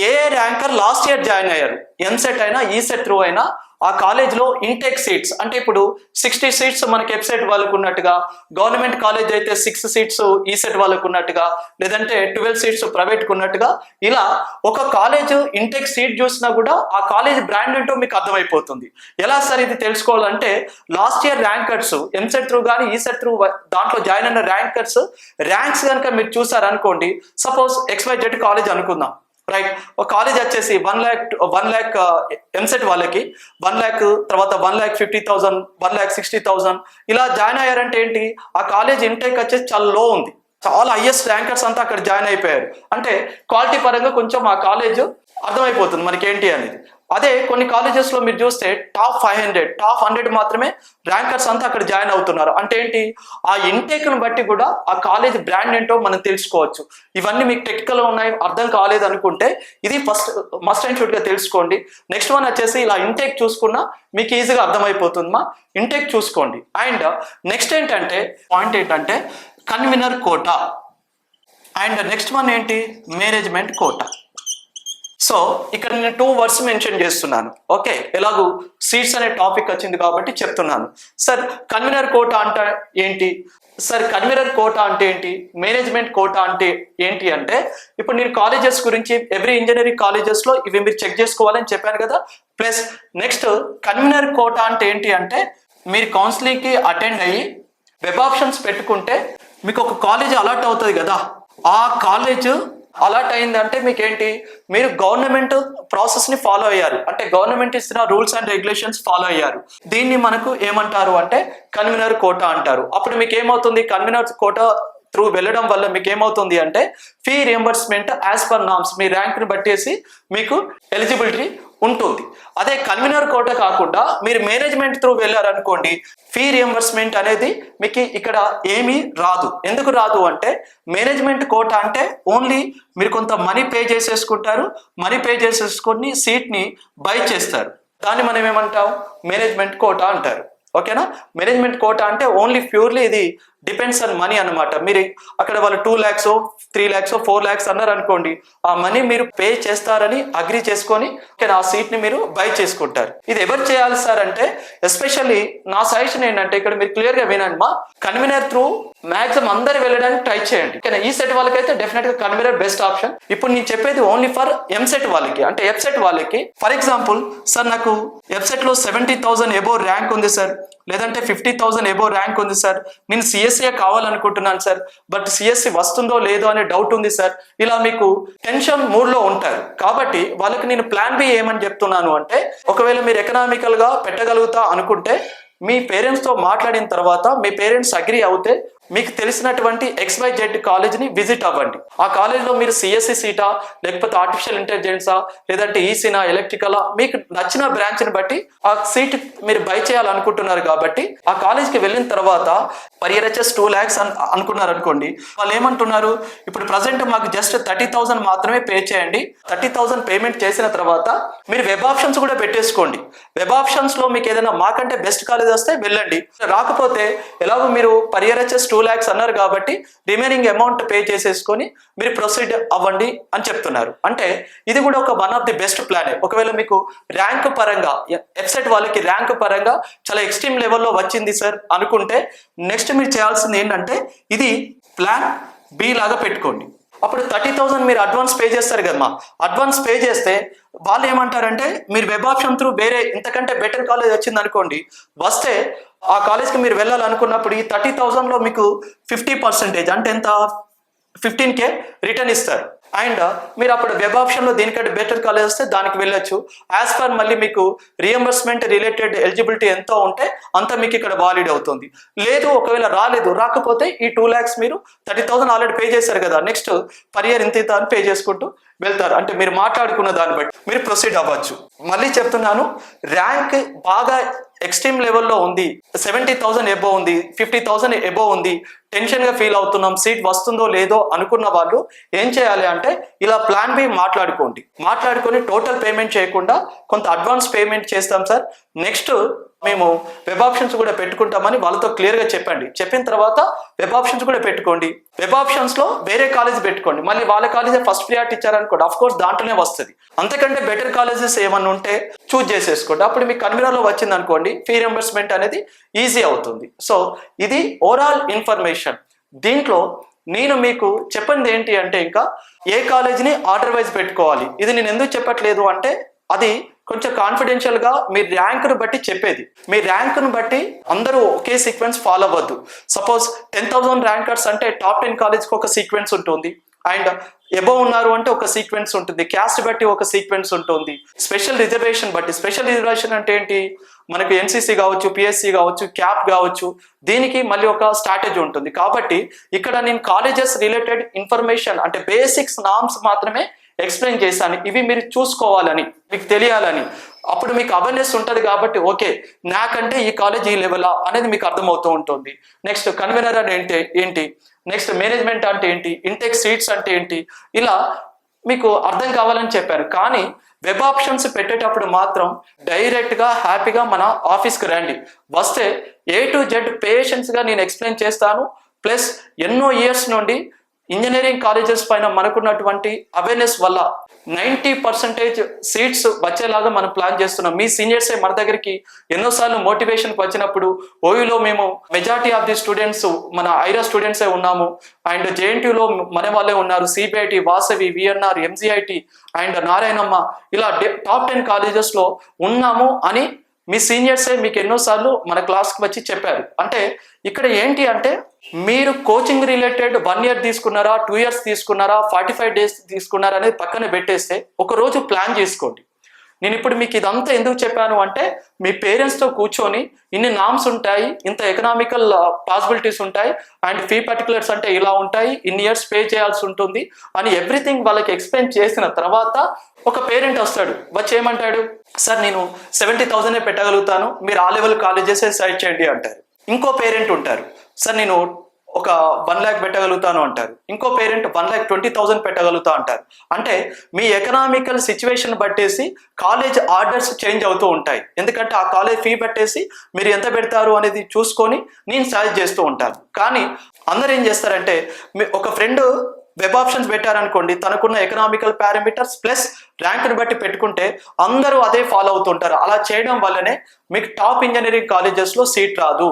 ఏ ర్యాంకర్ లాస్ట్ ఇయర్ జాయిన్ అయ్యారు, ఎంసెట్ అయినా ఈసెట్ త్రూ అయినా ఆ కాలేజ్లో ఇంటేక్ సీట్స్ అంటే ఇప్పుడు 60 సీట్స్ మనకి వెబ్సైట్ వాళ్ళకు ఉన్నట్టుగా, గవర్నమెంట్ కాలేజ్ అయితే 6 సీట్స్ ఈసెట్ వాళ్ళకు ఉన్నట్టుగా, లేదంటే 12 సీట్స్ ప్రైవేట్కి ఉన్నట్టుగా, ఇలా ఒక కాలేజ్ ఇంటేక్ సీట్ చూసినా కూడా ఆ కాలేజ్ బ్రాండ్ ఏంటో మీకు అర్థమైపోతుంది. ఎలా సార్ ఇది తెలుసుకోవాలంటే last year rankers EAMCET through కానీ ఈసెట్ త్రూ దాంట్లో జాయిన్ అయిన ర్యాంక్స్ కనుక మీరు చూసారనుకోండి, సపోజ్ XYZ కాలేజ్ అనుకుందాం, రైట్. ఒక కాలేజ్ వచ్చేసి 1 lakh ఎంసెట్ వాళ్ళకి 1 lakh, తర్వాత 1,50,000, 1,60,000 ఇలా జాయిన్ అయ్యారంటే ఏంటి, ఆ కాలేజ్ ఇంటేక్ వచ్చేసి చాలా లో ఉంది, చాలా హైయెస్ట్ ర్యాంకర్స్ అంతా అక్కడ జాయిన్ అయిపోయారు. అంటే క్వాలిటీ పరంగా కొంచెం ఆ కాలేజ్ అర్థమైపోతుంది మనకి ఏంటి అనేది. అదే కొన్ని కాలేజెస్లో మీరు చూస్తే టాప్ 500, టాప్ 100 మాత్రమే ర్యాంకర్స్ అంతా అక్కడ జాయిన్ అవుతున్నారు. అంటే ఏంటి, ఆ ఇంటేక్ను బట్టి కూడా ఆ కాలేజ్ బ్రాండ్ ఏంటో మనం తెలుసుకోవచ్చు. ఇవన్నీ మీకు టెక్నికల్గా ఉన్నాయి, అర్థం కాలేదు అనుకుంటే ఇది ఫస్ట్ మస్ట్ అండ్ షుడ్గా తెలుసుకోండి. నెక్స్ట్ వన్ వచ్చేసి ఇలా ఇంటేక్ చూసుకున్నా మీకు ఈజీగా అర్థమైపోతుందమ్మా, ఇంటేక్ చూసుకోండి. అండ్ నెక్స్ట్ ఏంటంటే పాయింట్ ఏంటంటే convener quota, and next one ఏంటి మేనేజ్మెంట్ కోటా. సో ఇక్కడ నేను 2 వర్డ్స్ మెన్షన్ చేస్తున్నాను. ఓకే, ఎలాగూ సీట్స్ అనే టాపిక్ వచ్చింది కాబట్టి చెప్తున్నాను. సార్ కన్వీనర్ కోటా అంటే ఏంటి, సార్ కన్వీనర్ కోటా అంటే ఏంటి, మేనేజ్మెంట్ కోటా అంటే ఏంటి అంటే ఇప్పుడు నేను కాలేజెస్ గురించి ఎవ్రీ ఇంజనీరింగ్ కాలేజెస్లో ఇవి మీరు చెక్ చేసుకోవాలని చెప్పాను కదా. ప్లస్ నెక్స్ట్ కన్వీనర్ కోటా అంటే ఏంటి అంటే మీరు కౌన్సిలింగ్కి అటెండ్ అయ్యి వెబ్ ఆప్షన్స్ పెట్టుకుంటే మీకు ఒక కాలేజ్ అలాట్ అవుతుంది కదా, ఆ కాలేజ్ అలాట్ అయిందంటే మీకేంటి, మీరు గవర్నమెంట్ ప్రాసెస్ని ఫాలో అయ్యారు, అంటే గవర్నమెంట్ ఇస్తున్న రూల్స్ అండ్ రెగ్యులేషన్స్ ఫాలో అయ్యారు. దీన్ని మనకు ఏమంటారు అంటే కన్వీనర్ కోటా అంటారు. అప్పుడు మీకు ఏమవుతుంది, కన్వీనర్ కోటా త్రూ వెళ్ళడం వల్ల మీకు ఏమవుతుంది అంటే fee reimbursement as per norms, మీ ర్యాంక్ని బట్టేసి మీకు ఎలిజిబిలిటీ ఉంటుంది. అదే కన్వీనర్ కోట కాకుండా మీరు మేనేజ్మెంట్ త్రూ వెళ్ళారనుకోండి, ఫీ రియంబర్స్మెంట్ అనేది మీకు ఇక్కడ ఏమీ రాదు. ఎందుకు రాదు అంటే మేనేజ్మెంట్ కోట అంటే ఓన్లీ మీరు కొంత మనీ పే చేసేసుకుంటారు, మనీ పే చేసేసుకొని సీట్ని బై చేస్తారు, దాన్ని మనం ఏమంటాం మేనేజ్మెంట్ కోట అంటారు. ఓకేనా, మేనేజ్మెంట్ కోట అంటే ఓన్లీ ప్యూర్లీ ఇది డిపెండ్స్ ఆన్ మనీ అనమాట. మీరు అక్కడ వాళ్ళు 2 lakhs 3 lakhs 4 lakhs అన్నారు అనుకోండి, ఆ మనీ మీరు పే చేస్తారని అగ్రి చేసుకొని ఆ సీట్ ని మీరు బై చేసుకుంటారు. ఇది ఎవరు చేయాలి సార్ అంటే ఎస్పెషల్లీ నా సజెషన్ ఏంటంటే ఇక్కడ మీరు క్లియర్ గా వినండి మా, కన్వీనర్ త్రూ మాక్సిమం అందరు వెళ్ళడానికి ట్రై చేయండి. కానీ ఈ సెట్ వాళ్ళకైతే డెఫినెట్ గా కన్వీనర్ బెస్ట్ ఆప్షన్. ఇప్పుడు నేను చెప్పేది ఓన్లీ ఫర్ ఎంసెట్ వాళ్ళకి, అంటే ఎఫ్సెట్ వాళ్ళకి. ఫర్ ఎగ్జాంపుల్ సార్ నాకు ఎఫ్సెట్ లో 70,000 ఎబోవ్ ర్యాంక్ ఉంది సార్, లేదంటే 50,000 ఎబోవ్ ర్యాంక్ ఉంది సార్, నేను సిఎస్సీ కావాలనుకుంటున్నాను సార్, బట్ సిఎస్సి వస్తుందో లేదో అనే డౌట్ ఉంది సార్. ఇలా మీకు టెన్షన్ మూడ్లో ఉంటారు. కాబట్టి వాళ్ళకి నేను ప్లాన్ బి ఏమని చెప్తున్నాను అంటే, ఒకవేళ మీరు ఎకనామికల్ గా పెట్టగలుగుతా అనుకుంటే మీ పేరెంట్స్తో మాట్లాడిన తర్వాత మీ పేరెంట్స్ అగ్రి అవుతే మీకు తెలిసినటువంటి XYZ కాలేజ్ని విజిట్ అవ్వండి. ఆ కాలేజ్లో మీరు సిఎస్సి సీటా, లేకపోతే ఆర్టిఫిషియల్ ఇంటెలిజెన్సా, లేదంటే ఈసీనా, ఎలక్ట్రికలా, మీకు నచ్చిన బ్రాంచ్ని బట్టి ఆ సీట్ మీరు బై చేయాలనుకుంటున్నారు. కాబట్టి ఆ కాలేజ్కి వెళ్ళిన తర్వాత పర్ ఇయర్ వచ్చేసి 2 lakhs అనుకున్నారు అనుకోండి, వాళ్ళు ఏమంటున్నారు, ఇప్పుడు ప్రజెంట్ మాకు జస్ట్ 30,000 మాత్రమే పే చేయండి. 30,000 పేమెంట్ చేసిన తర్వాత మీరు వెబ్ ఆప్షన్స్ కూడా పెట్టేసుకోండి. వెబ్ ఆప్షన్స్లో మీకు ఏదైనా మాకంటే బెస్ట్ కాలేజ్ వస్తే వెళ్ళండి, రాకపోతే ఎలాగో మీరు పర్ ఇయర్ వచ్చేసి 2 lakhs అన్నారు కాబట్టి రిమైనింగ్ అమౌంట్ పే చేసేసుకొని మీరు ప్రొసీడ్ అవ్వండి అని చెప్తున్నారు. అంటే ఇది కూడా ఒక వన్ ఆఫ్ ది బెస్ట్ ప్లానే. ఒకవేళ మీకు ర్యాంక్ పరంగా ఎఫ్సెట్ వాళ్ళకి ర్యాంక్ పరంగా చాలా ఎక్స్ట్రీమ్ లెవెల్లో వచ్చింది సార్ అనుకుంటే నెక్స్ట్ మీరు చేయాల్సింది ఏంటంటే ఇది ప్లాన్ బి లాగా పెట్టుకోండి. అప్పుడు 30,000 మీరు అడ్వాన్స్ పే చేస్తారు కదమ్మా, అడ్వాన్స్ పే చేస్తే వాళ్ళు ఏమంటారంటే మీరు వెబ్ ఆప్షన్ త్రూ వేరే ఇంతకంటే బెటర్ కాలేజ్ వచ్చింది అనుకోండి, వస్తే ఆ కాలేజ్కి మీరు వెళ్ళాలనుకున్నప్పుడు ఈ 30,000లో మీకు 50% అంటే ఎంత 15K రిటర్న్ ఇస్తారు. అండ్ మీరు అప్పుడు వెబ్ ఆప్షన్లో దీనికంటే బెటర్ కాలేజ్ వస్తే దానికి వెళ్ళొచ్చు. యాజ్ పర్ మళ్ళీ మీకు రియంబర్స్మెంట్ రిలేటెడ్ ఎలిజిబిలిటీ ఎంతో ఉంటే అంత మీకు ఇక్కడ వాలిడ్ అవుతుంది. లేదు ఒకవేళ రాకపోతే ఈ 2 lakhs మీరు 30,000 ఆల్రెడీ పే చేశారు కదా, నెక్స్ట్ పర్ ఇయర్ ఇంత అని పే చేసుకుంటూ వెళ్తారు. అంటే మీరు మాట్లాడుకున్న దాన్ని బట్టి మీరు ప్రొసీడ్ అవ్వచ్చు. మళ్ళీ చెప్తున్నాను, ర్యాంక్ బాగా ఎక్స్ట్రీమ్ లెవెల్లో ఉంది, 70,000 ఎబో ఉంది, 50,000 ఎబో ఉంది, టెన్షన్గా ఫీల్ అవుతున్నాం, సీట్ వస్తుందో లేదో అనుకున్న వాళ్ళు ఏం చేయాలి అంటే ఇలా ప్లాన్ బి మాట్లాడుకొని టోటల్ పేమెంట్ చేయకుండా కొంత అడ్వాన్స్ పేమెంట్ చేస్తాం సార్, నెక్స్ట్ మేము వెబ్ ఆప్షన్స్ కూడా పెట్టుకుంటామని వాళ్ళతో క్లియర్గా చెప్పండి. చెప్పిన తర్వాత వెబ్ ఆప్షన్స్ కూడా పెట్టుకోండి. వెబ్ ఆప్షన్స్లో వేరే కాలేజ్ పెట్టుకోండి. మళ్ళీ వాళ్ళ కాలేజే ఫస్ట్ ప్రియారిటీ ఇచ్చారనుకోండి, అఫ్ కోర్స్ దాంట్లోనే వస్తుంది. అంతకంటే బెటర్ కాలేజెస్ ఏమన్నా ఉంటే చూజ్ చేసేసుకోండి. అప్పుడు మీకు కన్వీనర్లో వచ్చింది అనుకోండి, ఫీ రింబర్స్మెంట్ అనేది ఈజీ అవుతుంది. సో ఇది ఓవరాల్ ఇన్ఫర్మేషన్. దీంట్లో నేను మీకు చెప్పింది ఏంటి అంటే ఇంకా ఏ కాలేజీని ఆర్డర్ వైజ్ పెట్టుకోవాలి. ఇది నేను ఎందుకు చెప్పట్లేదు అంటే అది కొంచెం కాన్ఫిడెన్షియల్గా మీ ర్యాంకును బట్టి చెప్పేది. మీ ర్యాంకును బట్టి అందరూ ఒకే సీక్వెన్స్ ఫాలో అవ్వద్దు. సపోజ్ 10,000 ర్యాంకర్స్ అంటే టాప్ 10 కాలేజ్కి ఒక సీక్వెన్స్ ఉంటుంది, అండ్ ఎబోవ్ ఉన్నారు అంటే ఒక సీక్వెన్స్ ఉంటుంది, క్యాస్ట్ బట్టి ఒక సీక్వెన్స్ ఉంటుంది, స్పెషల్ రిజర్వేషన్ బట్టి. స్పెషల్ రిజర్వేషన్ అంటే ఏంటి, మనకు ఎన్సీసీ కావచ్చు, పిఎస్సి కావచ్చు, క్యాప్ కావచ్చు, దీనికి మళ్ళీ ఒక స్ట్రాటజీ ఉంటుంది. కాబట్టి ఇక్కడ నేను కాలేజెస్ రిలేటెడ్ ఇన్ఫర్మేషన్ అంటే బేసిక్స్ నామ్స్ మాత్రమే ఎక్స్ప్లెయిన్ చేశాను. ఇవి మీరు చూసుకోవాలని, మీకు తెలియాలని, అప్పుడు మీకు అవేర్నెస్ ఉంటుంది. కాబట్టి ఓకే నాకంటే ఈ కాలేజ్ ఈ లెవెలా అనేది మీకు అర్థమవుతూ ఉంటుంది. నెక్స్ట్ కన్వీనర్ అంటే ఏంటి, నెక్స్ట్ మేనేజ్మెంట్ అంటే ఏంటి, ఇంటెక్ సీట్స్ అంటే ఏంటి, ఇలా మీకు అర్థం కావాలని చెప్పారు. కానీ వెబ్ ఆప్షన్స్ పెట్టేటప్పుడు మాత్రం డైరెక్ట్గా హ్యాపీగా మన ఆఫీస్కి రండి. వస్తే A to Z పేషెన్స్గా నేను ఎక్స్ప్లెయిన్ చేస్తాను. ప్లస్ ఎన్నో ఇయర్స్ నుండి ఇంజనీరింగ్ కాలేజెస్ పైన మనకున్నటువంటి అవేర్నెస్ వల్ల 90% సీట్స్ వచ్చేలాగా మనం ప్లాన్ చేస్తున్నాం. మీ సీనియర్సే మన దగ్గరికి ఎన్నోసార్లు మోటివేషన్కి వచ్చినప్పుడు ఓయూలో మేము మెజారిటీ ఆఫ్ ది స్టూడెంట్స్ మన ఐరా స్టూడెంట్సే ఉన్నాము, అండ్ జేఎన్టీయూలో మన వాళ్ళే ఉన్నారు, CBIT, Vasavi, VNR, MGIT and Narayanamma, ఇలా టాప్ 10 కాలేజెస్లో ఉన్నాము అని మీ సీనియర్సే మీకు ఎన్నోసార్లు మన క్లాస్కి వచ్చి చెప్పారు. అంటే ఇక్కడ ఏంటి అంటే మీరు కోచింగ్ రిలేటెడ్ 1 year తీసుకున్నారా, 2 years తీసుకున్నారా, 45 days తీసుకున్నారా అనేది పక్కన పెట్టేస్తే ఒక రోజు ప్లాన్ చేసుకోండి. నేను ఇప్పుడు మీకు ఇదంతా ఎందుకు చెప్పాను అంటే మీ పేరెంట్స్తో కూర్చొని ఇన్ని నామ్స్ ఉంటాయి, ఇంత ఎకనామికల్ పాసిబిలిటీస్ ఉంటాయి, అండ్ ఫీ పర్టికులర్స్ అంటే ఇలా ఉంటాయి, ఇన్ని ఇయర్స్ పే చేయాల్సి ఉంటుంది అని ఎవ్రీథింగ్ వాళ్ళకి ఎక్స్ప్లెయిన్ చేసిన తర్వాత ఒక పేరెంట్ వస్తాడు, వచ్చి ఏమంటాడు, సార్ నేను 70,000 పెట్టగలుగుతాను, మీరు ఆ లెవెల్ కాలేజెస్ సైడ్ చేయండి అంటారు. ఇంకో పేరెంట్ ఉంటారు, సార్ నేను ఒక 1 lakh పెట్టగలుగుతాను అంటారు. ఇంకో పేరెంట్ 1,20,000 పెట్టగలుగుతా అంటారు. అంటే మీ ఎకనామికల్ సిచ్యువేషన్ బట్టేసి కాలేజ్ ఆర్డర్స్ చేంజ్ అవుతూ ఉంటాయి. ఎందుకంటే ఆ కాలేజ్ ఫీ బట్టేసి మీరు ఎంత పెడతారు అనేది చూసుకొని నేను సజెస్ట్ చేస్తూ ఉంటాను. కానీ అందరూ ఏం చేస్తారంటే ఒక ఫ్రెండ్ వెబ్ ఆప్షన్స్ పెట్టారనుకోండి, తనకున్న ఎకనామికల్ పారామీటర్స్ ప్లస్ ర్యాంక్ని బట్టి పెట్టుకుంటే అందరూ అదే ఫాలో అవుతుంటారు. అలా చేయడం వల్లనే మీకు టాప్ ఇంజనీరింగ్ కాలేజెస్లో సీట్ రాదు.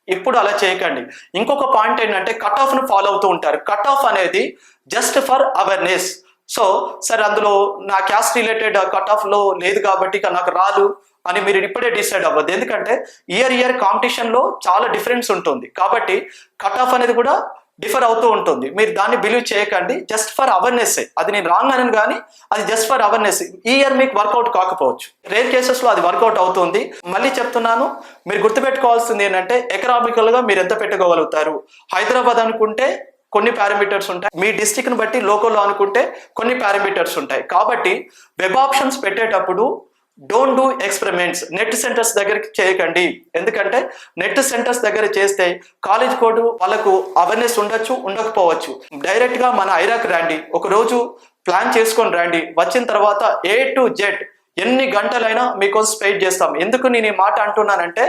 ఇప్పుడు అలా చేయకండి. ఇంకొక పాయింట్ ఏంటంటే కట్ ఆఫ్ను ఫాలో అవుతూ ఉంటారు. కట్ ఆఫ్ అనేది just for awareness. So sir అందులో నా క్యాస్ట్ రిలేటెడ్ కట్ ఆఫ్లో లేదు కాబట్టి నాకు రాదు అని మీరు ఇప్పుడే డిసైడ్ అవ్వద్దు. ఎందుకంటే ఇయర్ కాంపిటీషన్లో చాలా డిఫరెన్స్ ఉంటుంది. కాబట్టి కట్ ఆఫ్ అనేది కూడా డిఫర్ అవుతూ ఉంటుంది. మీరు దాన్ని బిలీవ్ చేయకండి. Just for awareness. అది నేను రాంగ్ అని కానీ అది జస్ట్ ఫర్ అవేర్నెస్. ఈ ఇయర్ మీకు వర్కౌట్ కాకపోవచ్చు, రేర్ కేసెస్లో అది వర్కౌట్ అవుతుంది. మళ్ళీ చెప్తున్నాను, మీరు గుర్తుపెట్టుకోవాల్సింది ఏంటంటే ఎకనామికల్గా మీరు ఎంత పెట్టుకోగలుగుతారు. హైదరాబాద్ అనుకుంటే కొన్ని పారామీటర్స్ ఉంటాయి, మీ డిస్ట్రిక్ట్ని బట్టి లోకల్లో అనుకుంటే కొన్ని పారామీటర్స్ ఉంటాయి. కాబట్టి వెబ్ ఆప్షన్స్ పెట్టేటప్పుడు don't do experiments. Net centres దగ్గరికి చేయకండి. ఎందుకంటే నెట్ సెంటర్స్ దగ్గర చేస్తే కాలేజ్ కోడ్ వాళ్ళకు అవేర్నెస్ ఉండొచ్చు, ఉండకపోవచ్చు. డైరెక్ట్గా మన ఐరాక్ రండి, ఒక రోజు ప్లాన్ చేసుకొని రండి. వచ్చిన తర్వాత A to Z ఎన్ని గంటలైనా మీకోసం స్పెయిడ్ చేస్తాం. ఎందుకు నేను ఈ మాట అంటున్నానంటే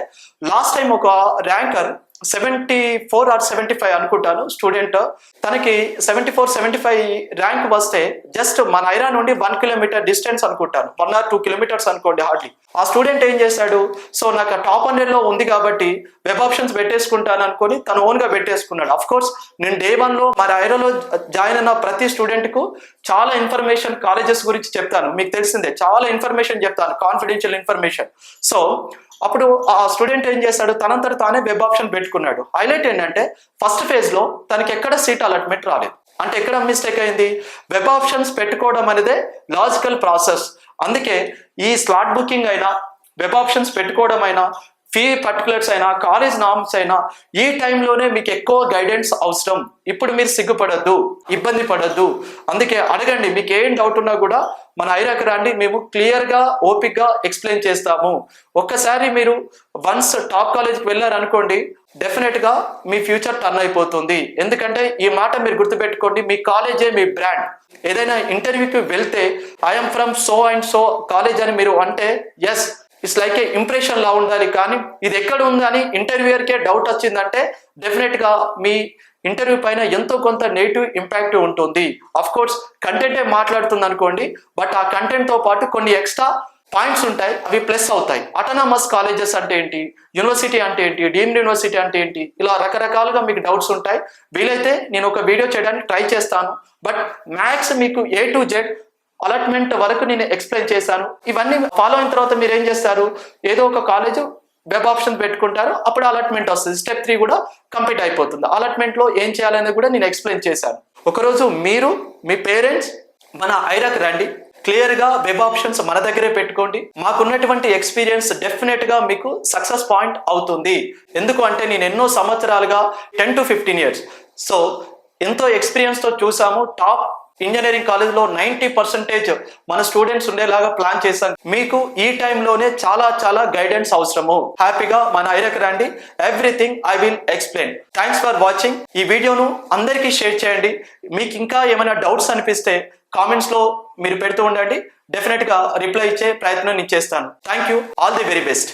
లాస్ట్ టైం ఒక ర్యాంకర్ 74 or 75 అనుకుంటాను స్టూడెంట్, తనకి 74, 75 ర్యాంక్ వస్తే జస్ట్ మన ఐరా నుండి 1 kilometer డిస్టెన్స్ అనుకుంటాను, 1 or 2 kilometers అనుకోండి హార్డ్లీ. ఆ స్టూడెంట్ ఏం చేశాడు, సో నాకు టాప్ 100లో ఉంది కాబట్టి వెబ్ ఆప్షన్స్ పెట్టేసుకుంటాను అనుకొని తను ఓన్గా పెట్టేసుకున్నాడు. అఫ్ కోర్స్ నేను Day 1లో మన ఐరాలో జాయిన్ అయిన ప్రతి స్టూడెంట్కు చాలా ఇన్ఫర్మేషన్ కాలేజెస్ గురించి చెప్తాను, మీకు తెలిసిందే, చాలా ఇన్ఫర్మేషన్ చెప్తాను, కాన్ఫిడెన్షియల్ ఇన్ఫర్మేషన్. సో అప్పుడు ఆ స్టూడెంట్ ఏం చేశాడు, తనంతట తానే వెబ్ ఆప్షన్ పెట్టుకున్నాడు. హైలైట్ ఏంటంటే ఫస్ట్ ఫేజ్లో తనకి ఎక్కడ సీట్ అలాట్మెంట్ రాలేదు. అంటే ఎక్కడ మిస్టేక్ అయింది, వెబ్ ఆప్షన్స్ పెట్టుకోవడం అనేదే లాజికల్ ప్రాసెస్. అందుకే ఈ స్లాట్ బుకింగ్ అయినా, వెబ్ ఆప్షన్స్ పెట్టుకోవడం అయినా, ఫీ పర్టికులర్స్ అయినా, కాలేజ్ నామ్స్ అయినా ఈ టైంలోనే మీకు ఎక్కువ గైడెన్స్ అవసరం. ఇప్పుడు మీరు సిగ్గుపడద్దు, ఇబ్బంది పడద్దు. అందుకే అడగండి, మీకు ఏం డౌట్ ఉన్నా కూడా మన ఐరాకి రండి, మేము క్లియర్గా ఓపిక్గా ఎక్స్ప్లెయిన్ చేస్తాము. ఒక్కసారి మీరు వన్స్ టాప్ కాలేజ్కి వెళ్ళారనుకోండి, డెఫినెట్గా మీ ఫ్యూచర్ టర్న్ అయిపోతుంది. ఎందుకంటే ఈ మాట మీరు గుర్తుపెట్టుకోండి, మీ కాలేజే మీ బ్రాండ్. ఏదైనా ఇంటర్వ్యూకి వెళ్తే I am from so and so college అని మీరు అంటే yes, it's like a impression లా ఉండాలి. కానీ ఇది ఎక్కడ ఉందని ఇంటర్వ్యూయర్కే డౌట్ వచ్చిందంటే డెఫినెట్గా మీ ఇంటర్వ్యూ పైన ఎంతో కొంత నెగిటివ్ ఇంపాక్ట్ ఉంటుంది. అఫ్ కోర్స్ కంటెంటే మాట్లాడుతుంది అనుకోండి, బట్ ఆ కంటెంట్తో పాటు కొన్ని ఎక్స్ట్రా పాయింట్స్ ఉంటాయి, అవి ప్లస్ అవుతాయి. అటానమస్ కాలేజెస్ అంటే ఏంటి, యూనివర్సిటీ అంటే ఏంటి, డీమ్డ్ యూనివర్సిటీ అంటే ఏంటి, ఇలా రకరకాలుగా మీకు డౌట్స్ ఉంటాయి. వీలైతే నేను ఒక వీడియో చేయడానికి ట్రై చేస్తాను. బట్ మ్యాథ్స్ మీకు A to Z అలాట్మెంట్ వరకు నేను ఎక్స్ప్లెయిన్ చేశాను. ఇవన్నీ ఫాలో అయిన తర్వాత మీరు ఏం చేస్తారు, ఏదో ఒక కాలేజ్ వెబ్ ఆప్షన్ పెట్టుకుంటారు, అప్పుడు అలాట్మెంట్ వస్తుంది. స్టెప్ 3 కూడా కంప్లీట్ అయిపోతుంది. అలాట్మెంట్లో ఏం చేయాలనేది కూడా నేను ఎక్స్ప్లెయిన్ చేశాను. ఒకరోజు మీరు మీ పేరెంట్స్ మన ఐరాక్ రండి, క్లియర్గా వెబ్ ఆప్షన్స్ మన దగ్గరే పెట్టుకోండి. మాకున్నటువంటి ఎక్స్పీరియన్స్ డెఫినెట్గా మీకు సక్సెస్ పాయింట్ అవుతుంది. ఎందుకు అంటే నేను ఎన్నో సంవత్సరాలుగా 10 to 15 years సో ఎంతో ఎక్స్పీరియన్స్తో చూసాము. టాప్ ఇంజనీరింగ్ కాలేజ్లో 90% మన స్టూడెంట్స్ ఉండేలాగా ప్లాన్ చేశాను. మీకు ఈ టైంలోనే చాలా గైడెన్స్ అవసరము. హ్యాపీగా మన ఐరాకి రండి, everything I will explain. Thanks for watching. ఈ వీడియోను అందరికీ షేర్ చేయండి. మీకు ఇంకా ఏమైనా డౌట్స్ అనిపిస్తే కామెంట్స్లో మీరు పెడుతూ ఉండండి, డెఫినెట్గా రిప్లై ఇచ్చే ప్రయత్నం నేను చేస్తాను. Thank you, all the very best.